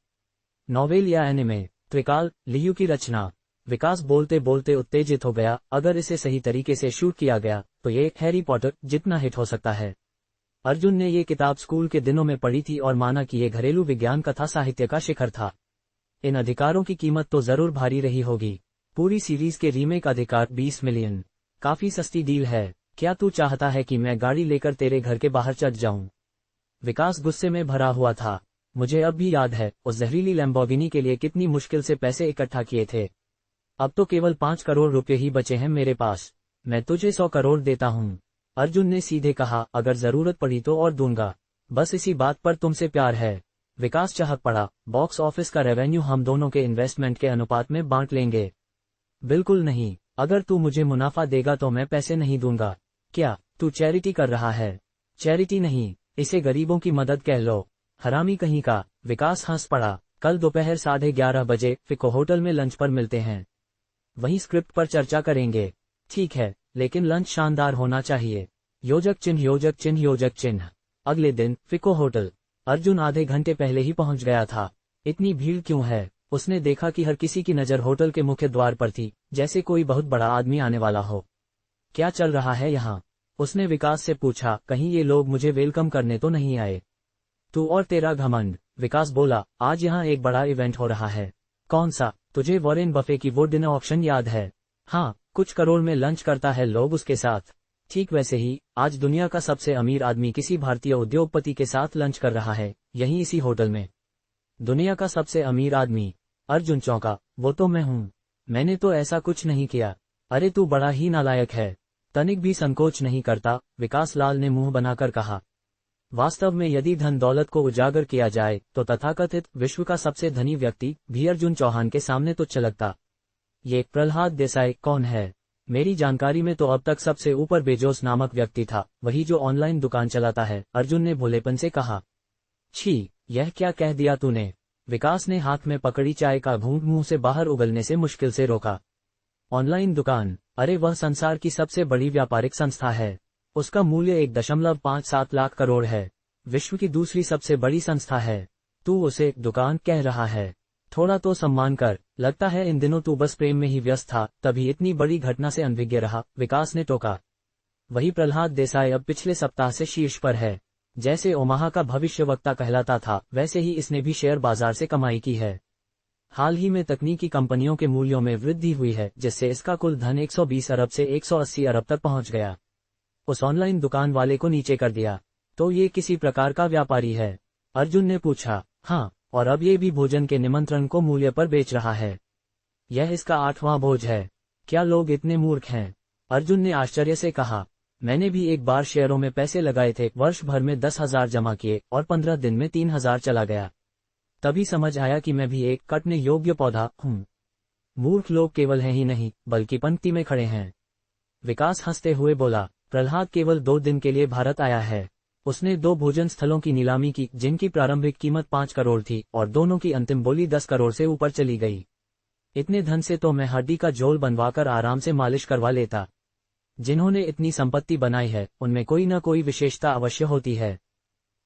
नॉवेल या एनिमे, त्रिकाल, लियू की रचना। विकास बोलते बोलते उत्तेजित हो गया, अगर इसे सही तरीके से शूट किया गया तो ये हैरी पॉटर जितना हिट हो सकता है। अर्जुन ने ये किताब स्कूल के दिनों में पढ़ी थी और माना कि ये घरेलू विज्ञान कथा साहित्य का शिखर था। इन अधिकारों की कीमत तो जरूर भारी रही होगी। पूरी सीरीज के रीमेक अधिकार 20 मिलियन। काफी सस्ती डील है। क्या तू चाहता है कि मैं गाड़ी लेकर तेरे घर के बाहर चढ़ जाऊं? विकास गुस्से में भरा हुआ था। मुझे अब भी याद है, उस जहरीली लैम्बोर्गिनी के लिए कितनी मुश्किल से पैसे इकट्ठा किए थे। अब तो केवल 5 करोड़ रुपए ही बचे हैं मेरे पास। मैं तुझे 100 करोड़ देता हूँ। अर्जुन ने सीधे कहा, अगर जरूरत पड़ी तो और दूंगा। बस इसी बात पर तुमसे प्यार है। विकास चहक पड़ा, बॉक्स ऑफिस का रेवेन्यू हम दोनों के इन्वेस्टमेंट के अनुपात में बांट लेंगे। बिल्कुल नहीं, अगर तू मुझे मुनाफा देगा तो मैं पैसे नहीं दूंगा। क्या तू चैरिटी कर रहा है? चैरिटी नहीं, इसे गरीबों की मदद कह लो। हरामी कहीं का। विकास हंस पड़ा। कल दोपहर 11:30 बजे फिको होटल में लंच पर मिलते हैं। वहीं स्क्रिप्ट पर चर्चा करेंगे। ठीक है, लेकिन लंच शानदार होना चाहिए। योजक चिन्ह योजक चिन्ह योजक चिन्ह। अगले दिन फिको होटल। अर्जुन आधे घंटे पहले ही पहुंच गया था। इतनी भीड़ क्यों है? उसने देखा कि हर किसी की नज़र होटल के मुख्य द्वार पर थी, जैसे कोई बहुत बड़ा आदमी आने वाला हो। क्या चल रहा है यहाँ? उसने विकास से पूछा। कहीं ये लोग मुझे वेलकम करने तो नहीं आए? तू और तेरा घमंड। विकास बोला, आज यहाँ एक बड़ा इवेंट हो रहा है। कौन सा? तुझे वॉरेन बफे की वो डिनर ऑप्शन याद है? हाँ, कुछ करोड़ में लंच करता है लोग उसके साथ। ठीक वैसे ही आज दुनिया का सबसे अमीर आदमी किसी भारतीय उद्योगपति के साथ लंच कर रहा है, यहीं इसी होटल में। दुनिया का सबसे अमीर आदमी? अर्जुन चौंका। वो तो मैं हूँ। मैंने तो ऐसा कुछ नहीं किया। अरे तू बड़ा ही नालायक है। तनिक भी संकोच नहीं करता, विकास लाल ने मुंह बनाकर कहा। वास्तव में यदि धन दौलत को उजागर किया जाए तो तथाकथित विश्व का सबसे धनी व्यक्ति भी अर्जुन चौहान के सामने तुच्छ लगता। ये प्रहलाद देसाई कौन है? मेरी जानकारी में तो अब तक सबसे ऊपर बेजोस नामक व्यक्ति था, वही जो ऑनलाइन दुकान चलाता है, अर्जुन ने भोलेपन से कहा। छी, यह क्या कह दिया तूने? विकास ने हाथ में पकड़ी चाय का घूंट मुंह से बाहर उगलने से मुश्किल से रोका। ऑनलाइन दुकान? अरे वह संसार की सबसे बड़ी व्यापारिक संस्था है। उसका मूल्य 1.57 लाख करोड़ है। विश्व की दूसरी सबसे बड़ी संस्था है। तू उसे दुकान कह रहा है? थोड़ा तो सम्मान कर। लगता है इन दिनों तू बस प्रेम में ही व्यस्त था, तभी इतनी बड़ी घटना से अनभिज्ञ रहा, विकास ने टोका। वही प्रहलाद देसाई अब पिछले सप्ताह से शीर्ष पर है। जैसे ओमाहा का भविष्यवक्ता कहलाता था, वैसे ही इसने भी शेयर बाजार से कमाई की है। हाल ही में तकनीकी कंपनियों के मूल्यों में वृद्धि हुई है, जिससे इसका कुल धन 120 अरब से 180 अरब तक पहुंच गया। उस ऑनलाइन दुकान वाले को नीचे कर दिया। तो ये किसी प्रकार का व्यापारी है? अर्जुन ने पूछा। हाँ, और अब ये भी भोजन के निमंत्रण को मूल्य पर बेच रहा है। यह इसका 8वां भोज है। क्या लोग इतने मूर्ख हैं? अर्जुन ने आश्चर्य से कहा। मैंने भी एक बार शेयरों में पैसे लगाए थे, वर्ष भर में 10,000 जमा किए और 15 दिन में 3,000 चला गया। तभी समझ आया कि मैं भी एक कटने योग्य पौधा हूँ। मूर्ख लोग केवल हैं ही नहीं, बल्कि पंक्ति में खड़े हैं। विकास हंसते हुए बोला। प्रहलाद केवल 2 दिन के लिए भारत आया है। उसने 2 भोजन स्थलों की नीलामी की, जिनकी प्रारंभिक कीमत 5 करोड़ थी और दोनों की अंतिम बोली 10 करोड़ से ऊपर चली गई। इतने धन से तो मैं हड्डी का झोल बनवाकर आराम से मालिश करवा लेता। जिन्होंने इतनी संपत्ति बनाई है, उनमें कोई न कोई विशेषता अवश्य होती है।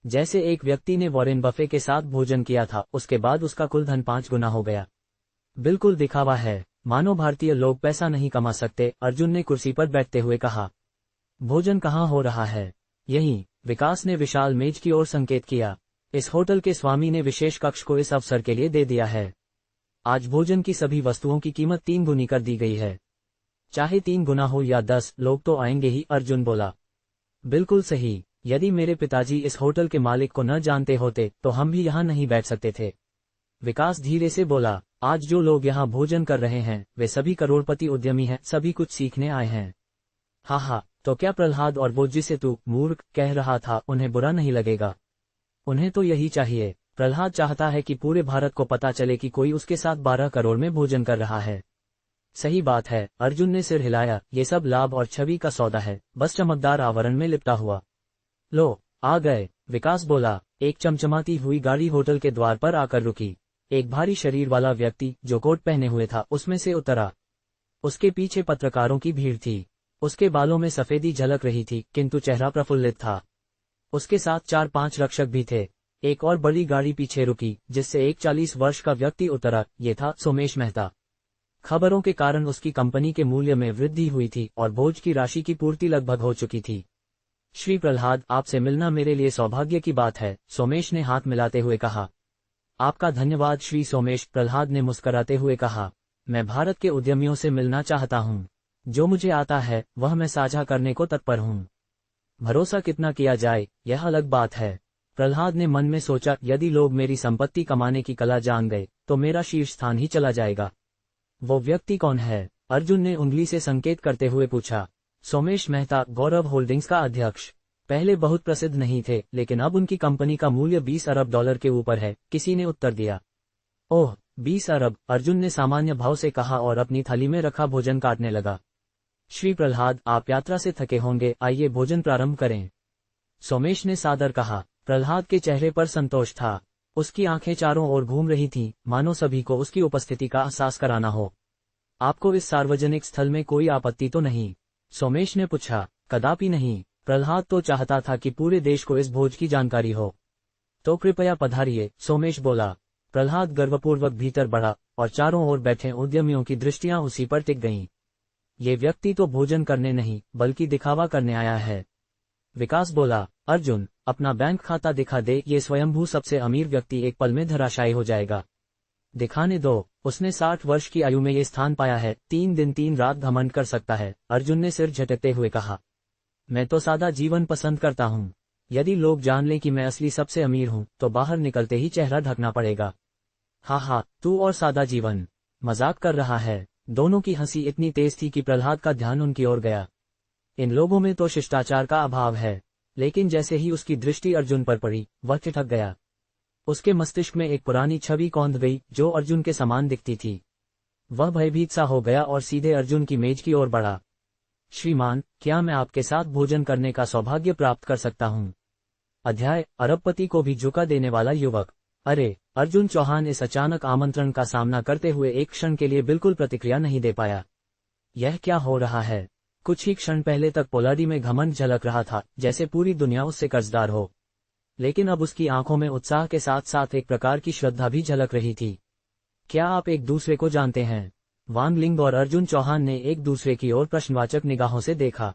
जैसे एक व्यक्ति ने वॉरेन बफे के साथ भोजन किया था, उसके बाद उसका कुल धन 5 गुना हो गया। बिल्कुल दिखावा है, मानो भारतीय लोग पैसा नहीं कमा सकते, अर्जुन ने कुर्सी पर बैठते हुए कहा। भोजन कहाँ हो रहा है? यहीं, विकास ने विशाल मेज की ओर संकेत किया। इस होटल के स्वामी ने विशेष कक्ष को इस अवसर के लिए दे दिया है। आज भोजन की सभी वस्तुओं की कीमत 3 गुनी कर दी गई है। चाहे 3 गुना हो या 10, लोग तो आएंगे ही, अर्जुन बोला। बिल्कुल सही। यदि मेरे पिताजी इस होटल के मालिक को न जानते होते तो हम भी यहाँ नहीं बैठ सकते थे। विकास धीरे से बोला। आज जो लोग यहाँ भोजन कर रहे हैं, वे सभी करोड़पति उद्यमी हैं, सभी कुछ सीखने आए हैं। हाँ, तो क्या प्रहलाद और वो जिसे तू मूर्ख कह रहा था, उन्हें बुरा नहीं लगेगा? उन्हें तो यही चाहिए। प्रहलाद चाहता है कि पूरे भारत को पता चले कि कोई उसके साथ 12 करोड़ में भोजन कर रहा है। सही बात है, अर्जुन ने सिर हिलाया। ये सब लाभ और छवि का सौदा है, बस चमकदार आवरण में लिपटा हुआ। लो, आ गए, विकास बोला। एक चमचमाती हुई गाड़ी होटल के द्वार पर आकर रुकी। एक भारी शरीर वाला व्यक्ति जो कोट पहने हुए था, उसमें से उतरा। उसके पीछे पत्रकारों की भीड़ थी। उसके बालों में सफेदी झलक रही थी, किंतु चेहरा प्रफुल्लित था। उसके साथ 4-5 रक्षक भी थे। एक और बड़ी गाड़ी पीछे रुकी, जिससे एक 40 वर्ष का व्यक्ति उतरा। ये था सोमेश मेहता। खबरों के कारण उसकी कंपनी के मूल्य में वृद्धि हुई थी और भोज की राशि की पूर्ति लगभग हो चुकी थी। श्री प्रहलाद, आपसे मिलना मेरे लिए सौभाग्य की बात है, सोमेश ने हाथ मिलाते हुए कहा। आपका धन्यवाद श्री सोमेश, प्रहलाद ने मुस्कराते हुए कहा। मैं भारत के उद्यमियों से मिलना चाहता हूँ। जो मुझे आता है वह मैं साझा करने को तत्पर हूँ। भरोसा कितना किया जाए, यह अलग बात है। प्रहलाद ने मन में सोचा, यदि लोग मेरी संपत्ति कमाने की कला जान गए तो मेरा शीर्ष स्थान ही चला जाएगा। वो व्यक्ति कौन है? अर्जुन ने उंगली से संकेत करते हुए पूछा। सोमेश मेहता, गौरव होल्डिंग्स का अध्यक्ष। पहले बहुत प्रसिद्ध नहीं थे, लेकिन अब उनकी कंपनी का मूल्य 20 अरब डॉलर के ऊपर है, किसी ने उत्तर दिया। ओह, 20 अरब, अर्जुन ने सामान्य भाव से कहा और अपनी थाली में रखा भोजन काटने लगा। श्री प्रहलाद, आप यात्रा से थके होंगे, आइए भोजन प्रारंभ करें। सोमेश ने सादर कहा। प्रहलाद के चेहरे पर संतोष था। उसकी आंखें चारों ओर घूम रही थीं, मानो सभी को उसकी उपस्थिति का एहसास कराना हो। आपको इस सार्वजनिक स्थल में कोई आपत्ति तो नहीं? सोमेश ने पूछा। कदापि नहीं। प्रहलाद तो चाहता था कि पूरे देश को इस भोज की जानकारी हो। तो कृपया पधारिए, सोमेश बोला। प्रहलाद गर्वपूर्वक भीतर बढ़ा और चारों ओर बैठे उद्यमियों की दृष्टियां उसी पर टिक गईं। ये व्यक्ति तो भोजन करने नहीं बल्कि दिखावा करने आया है। विकास बोला। अर्जुन, अपना बैंक खाता दिखा दे, ये स्वयंभू सबसे अमीर व्यक्ति एक पल में धराशायी हो जाएगा। दिखाने दो। उसने 60 वर्ष की आयु में ये स्थान पाया है, 3 दिन 3 रात घमंड कर सकता है। अर्जुन ने सिर झटकते हुए कहा। मैं तो सादा जीवन पसंद करता हूँ। यदि लोग जान लें कि मैं असली सबसे अमीर हूँ तो बाहर निकलते ही चेहरा ढकना पड़ेगा। हाँ, तू और सादा जीवन। मजाक कर रहा है। दोनों की हंसी इतनी तेज थी कि प्रहलाद का ध्यान उनकी ओर गया। इन लोगों में तो शिष्टाचार का अभाव है। लेकिन जैसे ही उसकी दृष्टि अर्जुन पर पड़ी, वह ठिठक गया। उसके मस्तिष्क में एक पुरानी छवि कौंध गई जो अर्जुन के समान दिखती थी। वह भयभीत सा हो गया और सीधे अर्जुन की मेज की ओर बढ़ा। श्रीमान, क्या मैं आपके साथ भोजन करने का सौभाग्य प्राप्त कर सकता हूँ? अध्याय अरबपति को भी झुका देने वाला युवक। अरे! अर्जुन चौहान इस अचानक आमंत्रण का सामना करते हुए एक क्षण के लिए बिल्कुल प्रतिक्रिया नहीं दे पाया। यह क्या हो रहा है? कुछ ही क्षण पहले तक पोलाडी में घमंड झलक रहा था, जैसे पूरी दुनिया उससे कर्जदार हो। लेकिन अब उसकी आंखों में उत्साह के साथ साथ एक प्रकार की श्रद्धा भी झलक रही थी। क्या आप एक दूसरे को जानते हैं? वांग लिंग और अर्जुन चौहान ने एक दूसरे की ओर प्रश्नवाचक निगाहों से देखा।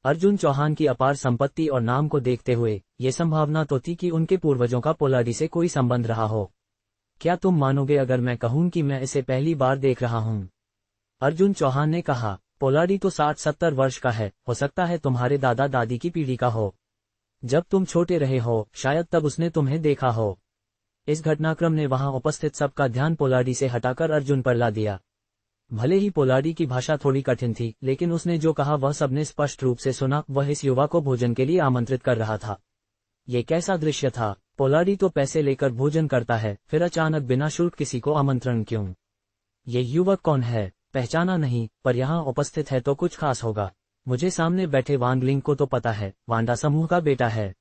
अर्जुन चौहान की अपार संपत्ति और नाम को देखते हुए ये संभावना तो थी कि उनके पूर्वजों का पोलाडी से कोई संबंध रहा हो। क्या तुम मानोगे अगर मैं कहूं कि मैं इसे पहली बार देख रहा हूं? अर्जुन चौहान ने कहा। पोलाडी तो 60-70 वर्ष का है, हो सकता है तुम्हारे दादा दादी की पीढ़ी का हो। जब तुम छोटे रहे हो, शायद तब उसने तुम्हें देखा हो। इस घटनाक्रम ने वहां उपस्थित सबका ध्यान पोलाडी से हटाकर अर्जुन पर ला दिया। भले ही पोलाडी की भाषा थोड़ी कठिन थी, लेकिन उसने जो कहा वह सबने स्पष्ट रूप से सुना। वह इस युवा को भोजन के लिए आमंत्रित कर रहा था। ये कैसा दृश्य था? पोलाडी तो पैसे लेकर भोजन करता है, फिर अचानक बिना शुल्क किसी को आमंत्रण क्यों? ये युवक कौन है? पहचाना नहीं, पर यहाँ उपस्थित है तो कुछ खास होगा। मुझे सामने बैठे वांग लिंग को तो पता है, वांडा समूह का बेटा है।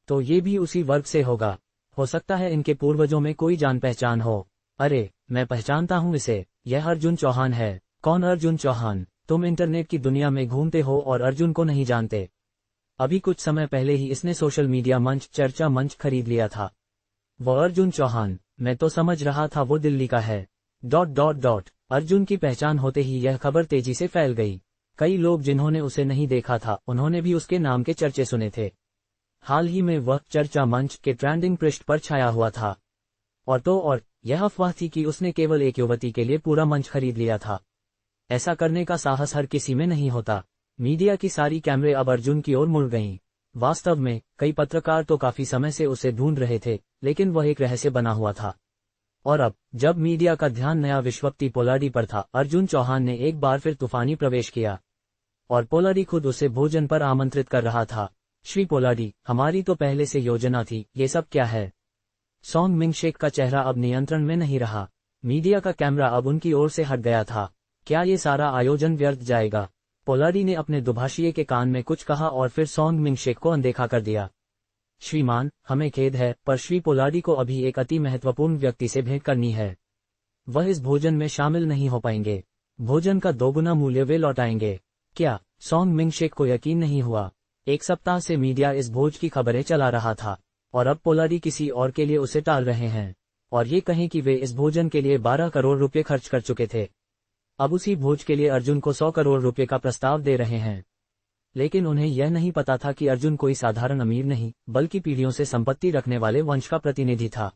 तो ये भी उसी वर्ग से होगा। हो सकता है इनके पूर्वजों में कोई जान पहचान हो। अरे, मैं पहचानता हूँ इसे। यह अर्जुन चौहान है। कौन अर्जुन चौहान? तुम इंटरनेट की दुनिया में घूमते हो और अर्जुन को नहीं जानते। अभी कुछ समय पहले ही इसने सोशल मीडिया मंच चर्चा मंच खरीद लिया था। वो अर्जुन चौहान? मैं तो समझ रहा था वो दिल्ली का है। ... अर्जुन की पहचान होते ही यह खबर तेजी से फैल गई। कई लोग जिन्होंने उसे नहीं देखा था, उन्होंने भी उसके नाम के चर्चे सुने थे। हाल ही में वह चर्चा मंच के ट्रेंडिंग पृष्ठ पर छाया हुआ था। और यह अफवाह थी कि उसने केवल एक युवती के लिए पूरा मंच खरीद लिया था। ऐसा करने का साहस हर किसी में नहीं होता। मीडिया की सारी कैमरे अब अर्जुन की ओर मुड़ गईं। वास्तव में कई पत्रकार तो काफी समय से उसे ढूंढ रहे थे, लेकिन वह एक रहस्य बना हुआ था। और अब जब मीडिया का ध्यान नया विश्वव्यापी पोलाडी पर था, अर्जुन चौहान ने एक बार फिर तूफानी प्रवेश किया। और पोलाडी खुद उसे भोजन पर आमंत्रित कर रहा था। श्री पोलाडी, हमारी तो पहले से योजना थी, ये सब क्या है? सॉन्ग मिंगशेक का चेहरा अब नियंत्रण में नहीं रहा। मीडिया का कैमरा अब उनकी ओर से हट गया था। क्या ये सारा आयोजन व्यर्थ जाएगा? पोलाडी ने अपने दुभाषिए के कान में कुछ कहा और फिर सॉन्ग मिंगशेक को अनदेखा कर दिया। श्रीमान, हमें खेद है, पर श्री पोलाडी को अभी एक अति महत्वपूर्ण व्यक्ति से भेंट करनी है। वह इस भोजन में शामिल नहीं हो पाएंगे। भोजन का 2 गुना मूल्य वे लौटाएंगे। क्या? सॉन्ग मिंगशेक को यकीन नहीं हुआ। एक सप्ताह से मीडिया इस भोज की खबरें चला रहा था, और अब पोलाडी किसी और के लिए उसे टाल रहे हैं। और ये कहें कि वे इस भोजन के लिए 12 करोड़ रुपए खर्च कर चुके थे। अब उसी भोज के लिए अर्जुन को 100 करोड़ रुपए का प्रस्ताव दे रहे हैं। लेकिन उन्हें यह नहीं पता था कि अर्जुन कोई साधारण अमीर नहीं, बल्कि पीढ़ियों से संपत्ति रखने वाले वंश का प्रतिनिधि था।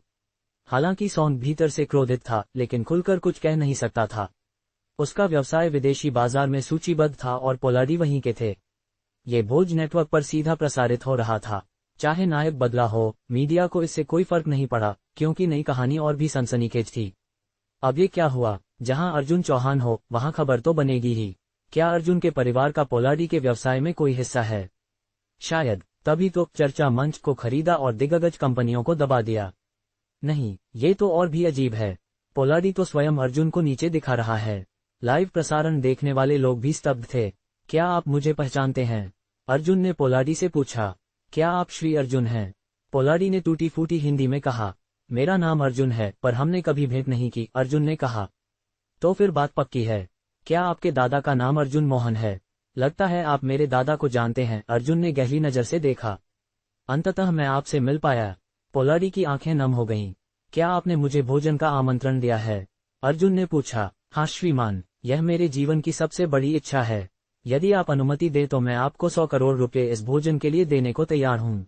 हालांकि सॉन्ग भीतर से क्रोधित था, लेकिन खुलकर कुछ कह नहीं सकता था। उसका व्यवसाय विदेशी बाजार में सूचीबद्ध था और पोलाडी वहीं के थे। ये भोज नेटवर्क पर सीधा प्रसारित हो रहा था। चाहे नायक बदला हो, मीडिया को इससे कोई फर्क नहीं पड़ा, क्योंकि नई कहानी और भी सनसनीखेज थी। अब ये क्या हुआ? जहां अर्जुन चौहान हो, वहां खबर तो बनेगी ही। क्या अर्जुन के परिवार का पोलाडी के व्यवसाय में कोई हिस्सा है? शायद। तभी तो चर्चा मंच को खरीदा और दिग्गज कंपनियों को दबा दिया। नहीं, ये तो और भी अजीब है। पोलाडी तो स्वयं अर्जुन को नीचे दिखा रहा है। लाइव प्रसारण देखने वाले लोग भी स्तब्ध थे। क्या आप मुझे पहचानते हैं? अर्जुन ने पोलाडी से पूछा। क्या आप श्री अर्जुन हैं? पोलारी ने टूटी फूटी हिंदी में कहा। मेरा नाम अर्जुन है, पर हमने कभी भेंट नहीं की, अर्जुन ने कहा। तो फिर बात पक्की है। क्या आपके दादा का नाम अर्जुन मोहन है? लगता है आप मेरे दादा को जानते हैं, अर्जुन ने गहरी नजर से देखा। अंततः मैं आपसे मिल पाया। पोलारी की आंखें नम हो गईं। क्या आपने मुझे भोजन का आमंत्रण दिया है? अर्जुन ने पूछा। हाँ श्रीमान, यह मेरे जीवन की सबसे बड़ी इच्छा है। यदि आप अनुमति दें तो मैं आपको 100 करोड़ रुपए इस भोजन के लिए देने को तैयार हूँ।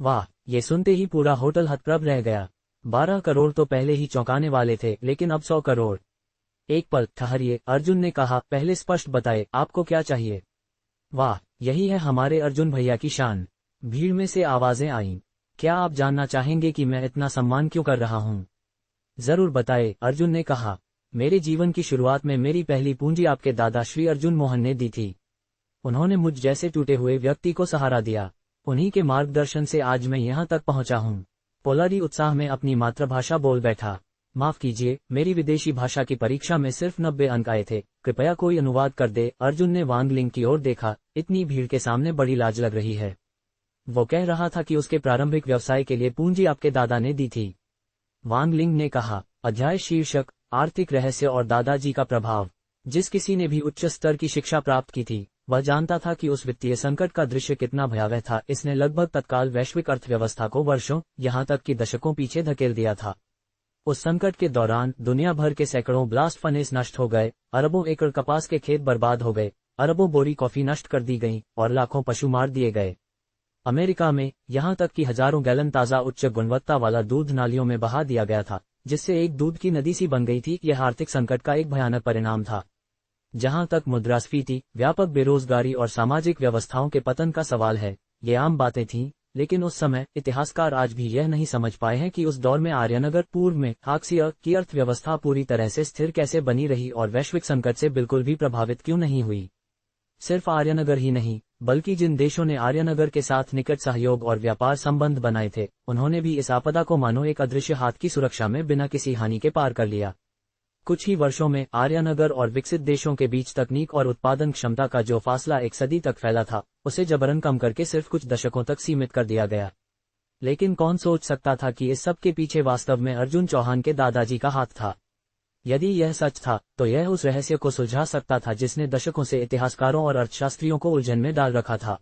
वाह, ये सुनते ही पूरा होटल हतप्रभ रह गया। 12 करोड़ तो पहले ही चौंकाने वाले थे, लेकिन अब 100 करोड़। एक पल ठहरिए, अर्जुन ने कहा, पहले स्पष्ट बताए आपको क्या चाहिए। वाह, यही है हमारे अर्जुन भैया की शान। भीड़ में से आवाजें आईं। क्या आप जानना चाहेंगे कि मैं इतना सम्मान क्यों कर रहा हूँ? जरूर बताए, अर्जुन ने कहा। मेरे जीवन की शुरुआत में मेरी पहली पूंजी आपके दादा श्री अर्जुन मोहन ने दी थी। उन्होंने मुझ जैसे टूटे हुए व्यक्ति को सहारा दिया। उन्हीं के मार्गदर्शन से आज मैं यहाँ तक पहुँचा हूँ। पोलारी उत्साह में अपनी मातृभाषा बोल बैठा। माफ कीजिए, मेरी विदेशी भाषा की परीक्षा में सिर्फ 90 अंक आए थे, कृपया कोई अनुवाद कर दे। अर्जुन ने वांग लिंग की ओर देखा। इतनी भीड़ के सामने बड़ी लाज लग रही है। वो कह रहा था कि उसके प्रारंभिक व्यवसाय के लिए पूंजी आपके दादा ने दी थी। वांग लिंग ने कहा। अध्याय शीर्षक, आर्थिक रहस्य और दादाजी का प्रभाव। जिस किसी ने भी उच्च स्तर की शिक्षा प्राप्त की थी, वह जानता था कि उस वित्तीय संकट का दृश्य कितना भयावह था। इसने लगभग तत्काल वैश्विक अर्थव्यवस्था को वर्षों, यहाँ तक कि दशकों पीछे धकेल दिया था। उस संकट के दौरान दुनिया भर के सैकड़ों ब्लास्ट फर्नेस नष्ट हो गए, अरबों एकड़ कपास के खेत बर्बाद हो गए, अरबों बोरी कॉफी नष्ट कर दी गई और लाखों पशु मार दिए गए। अमेरिका में यहाँ तक कि हजारों गैलन ताज़ा उच्च गुणवत्ता वाला दूध नालियों में बहा दिया गया था, जिससे एक दूध की नदी सी बन गई थी। यह आर्थिक संकट का एक भयानक परिणाम था। जहां तक मुद्रास्फीति, व्यापक बेरोजगारी और सामाजिक व्यवस्थाओं के पतन का सवाल है, ये आम बातें थीं, लेकिन उस समय इतिहासकार आज भी यह नहीं समझ पाए हैं कि उस दौर में आर्यनगर पूर्व में हाक्सिया की अर्थव्यवस्था पूरी तरह से स्थिर कैसे बनी रही और वैश्विक संकट से बिल्कुल भी प्रभावित क्यों नहीं हुई। सिर्फ आर्यनगर ही नहीं, बल्कि जिन देशों ने आर्यनगर के साथ निकट सहयोग और व्यापार संबंध बनाए थे, उन्होंने भी इस आपदा को मानो एक अदृश्य हाथ की सुरक्षा में बिना किसी हानि के पार कर लिया। कुछ ही वर्षों में आर्यनगर और विकसित देशों के बीच तकनीक और उत्पादन क्षमता का जो फासला एक सदी तक फैला था, उसे जबरन कम करके सिर्फ कुछ दशकों तक सीमित कर दिया गया। लेकिन कौन सोच सकता था कि इस सब के पीछे वास्तव में अर्जुन चौहान के दादाजी का हाथ था। यदि यह सच था, तो यह उस रहस्य को सुलझा सकता था जिसने दशकों से इतिहासकारों और अर्थशास्त्रियों को उलझन में डाल रखा था।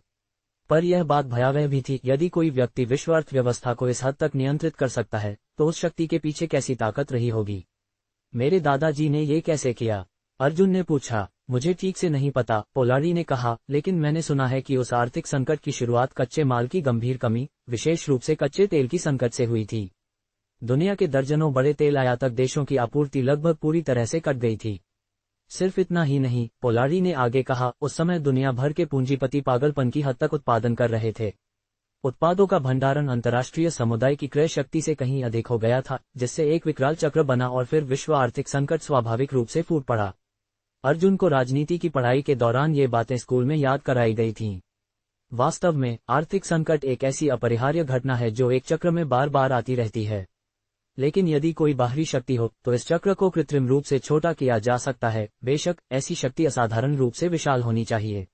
पर यह बात भयावह भी थी। यदि कोई व्यक्ति विश्व अर्थव्यवस्था को इस हद तक नियंत्रित कर सकता है, तो उस शक्ति के पीछे कैसी ताकत रही होगी। मेरे दादाजी ने ये कैसे किया? अर्जुन ने पूछा। मुझे ठीक से नहीं पता, पोलारी ने कहा, लेकिन मैंने सुना है कि उस आर्थिक संकट की शुरुआत कच्चे माल की गंभीर कमी, विशेष रूप से कच्चे तेल की संकट से हुई थी। दुनिया के दर्जनों बड़े तेल आयातक देशों की आपूर्ति लगभग पूरी तरह से कट गई थी। सिर्फ इतना ही नहीं, पोलारी ने आगे कहा, उस समय दुनिया भर के पूंजीपति पागलपन की हद तक उत्पादन कर रहे थे। उत्पादों का भंडारण अंतर्राष्ट्रीय समुदाय की क्रय शक्ति से कहीं अधिक हो गया था, जिससे एक विकराल चक्र बना और फिर विश्व आर्थिक संकट स्वाभाविक रूप से फूट पड़ा। अर्जुन को राजनीति की पढ़ाई के दौरान ये बातें स्कूल में याद कराई गई थीं। वास्तव में आर्थिक संकट एक ऐसी अपरिहार्य घटना है जो एक चक्र में बार बार आती रहती है। लेकिन यदि कोई बाहरी शक्ति हो, तो इस चक्र को कृत्रिम रूप से छोटा किया जा सकता है। बेशक ऐसी शक्ति असाधारण रूप से विशाल होनी चाहिए।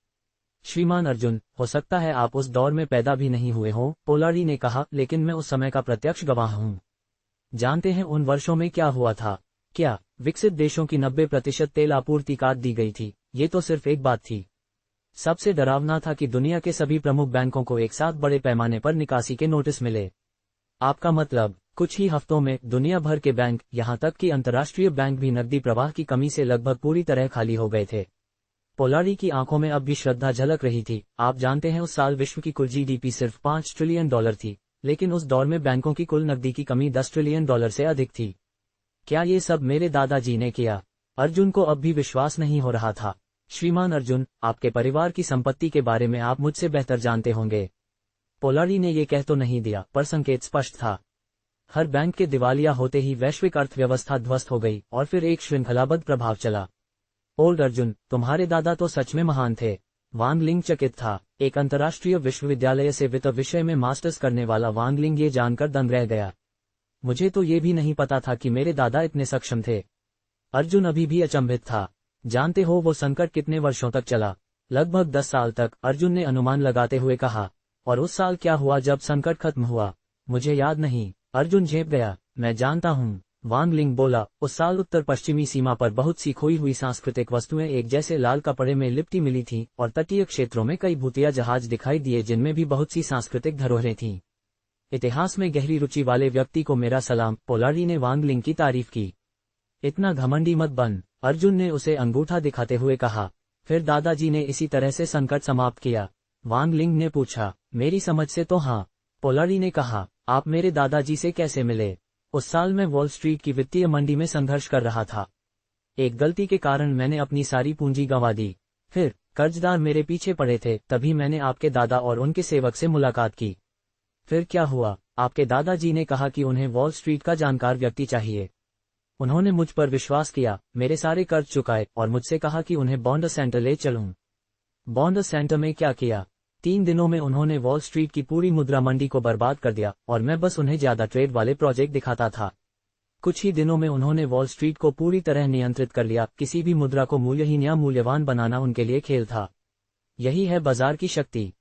श्रीमान अर्जुन, हो सकता है आप उस दौर में पैदा भी नहीं हुए हों, पोलारी ने कहा, लेकिन मैं उस समय का प्रत्यक्ष गवाह हूँ। जानते हैं उन वर्षों में क्या हुआ था? क्या विकसित देशों की 90% तेल आपूर्ति काट दी गई थी? ये तो सिर्फ एक बात थी। सबसे डरावना था कि दुनिया के सभी प्रमुख बैंकों को एक साथ बड़े पैमाने पर निकासी के नोटिस मिले। आपका मतलब, कुछ ही हफ्तों में दुनिया भर के बैंक, यहाँ तक कि अंतर्राष्ट्रीय बैंक भी नकदी प्रवाह की कमी से लगभग पूरी तरह खाली हो गए थे। पोलारी की आंखों में अब भी श्रद्धा झलक रही थी। आप जानते हैं, उस साल विश्व की कुल जीडीपी सिर्फ $5 ट्रिलियन थी, लेकिन उस दौर में बैंकों की कुल नकदी की कमी $10 ट्रिलियन से अधिक थी। क्या ये सब मेरे दादाजी ने किया? अर्जुन को अब भी विश्वास नहीं हो रहा था। श्रीमान अर्जुन, आपके परिवार की संपत्ति के बारे में आप मुझसे बेहतर जानते होंगे। पोलारी ने ये कह तो नहीं दिया, पर संकेत स्पष्ट था। हर बैंक के दिवालिया होते ही वैश्विक अर्थव्यवस्था ध्वस्त हो गई और फिर एक श्रृंखलाबद्ध प्रभाव चला। ओल्ड अर्जुन, तुम्हारे दादा तो सच में महान थे। वांग लिंग चकित था। एक अंतर्राष्ट्रीय विश्वविद्यालय से वित्त विषय में मास्टर्स करने वाला वांग लिंग ये जानकर दंग रह गया। मुझे तो ये भी नहीं पता था कि मेरे दादा इतने सक्षम थे। अर्जुन अभी भी अचंभित था। जानते हो वो संकट कितने वर्षों तक चला? लगभग 10 साल तक, अर्जुन ने अनुमान लगाते हुए कहा। और उस साल क्या हुआ जब संकट खत्म हुआ? मुझे याद नहीं, अर्जुन झेप गया। मैं जानता हूँ, वांग लिंग बोला, उस साल उत्तर पश्चिमी सीमा पर बहुत सी खोई हुई सांस्कृतिक वस्तुएं एक जैसे लाल कपड़े में लिपटी मिली थीं और तटीय क्षेत्रों में कई भूतिया जहाज दिखाई दिए जिनमें भी बहुत सी सांस्कृतिक धरोहरें थीं। इतिहास में गहरी रुचि वाले व्यक्ति को मेरा सलाम, पोलारी ने वांग लिंग की तारीफ की। इतना घमंडी मत बन, अर्जुन ने उसे अंगूठा दिखाते हुए कहा। फिर दादाजी ने इसी तरह से संकट समाप्त किया? वांग लिंग ने पूछा। मेरी समझ से तो हाँ, पोलारी ने कहा। आप मेरे दादाजी से कैसे मिले? उस साल मैं वॉल स्ट्रीट की वित्तीय मंडी में संघर्ष कर रहा था। एक गलती के कारण मैंने अपनी सारी पूंजी गंवा दी। फिर कर्जदार मेरे पीछे पड़े थे, तभी मैंने आपके दादा और उनके सेवक से मुलाकात की। फिर क्या हुआ? आपके दादाजी ने कहा कि उन्हें वॉल स्ट्रीट का जानकार व्यक्ति चाहिए। उन्होंने मुझ पर विश्वास किया, मेरे सारे कर्ज चुकाए और मुझसे कहा कि उन्हें बॉन्ड सेंटर ले चलूं। बॉन्ड सेंटर में क्या किया? 3 दिनों में उन्होंने वॉल स्ट्रीट की पूरी मुद्रा मंडी को बर्बाद कर दिया और मैं बस उन्हें ज्यादा ट्रेड वाले प्रोजेक्ट दिखाता था। कुछ ही दिनों में उन्होंने वॉल स्ट्रीट को पूरी तरह नियंत्रित कर लिया। किसी भी मुद्रा को मूल्यहीन या मूल्यवान बनाना उनके लिए खेल था। यही है बाजार की शक्ति।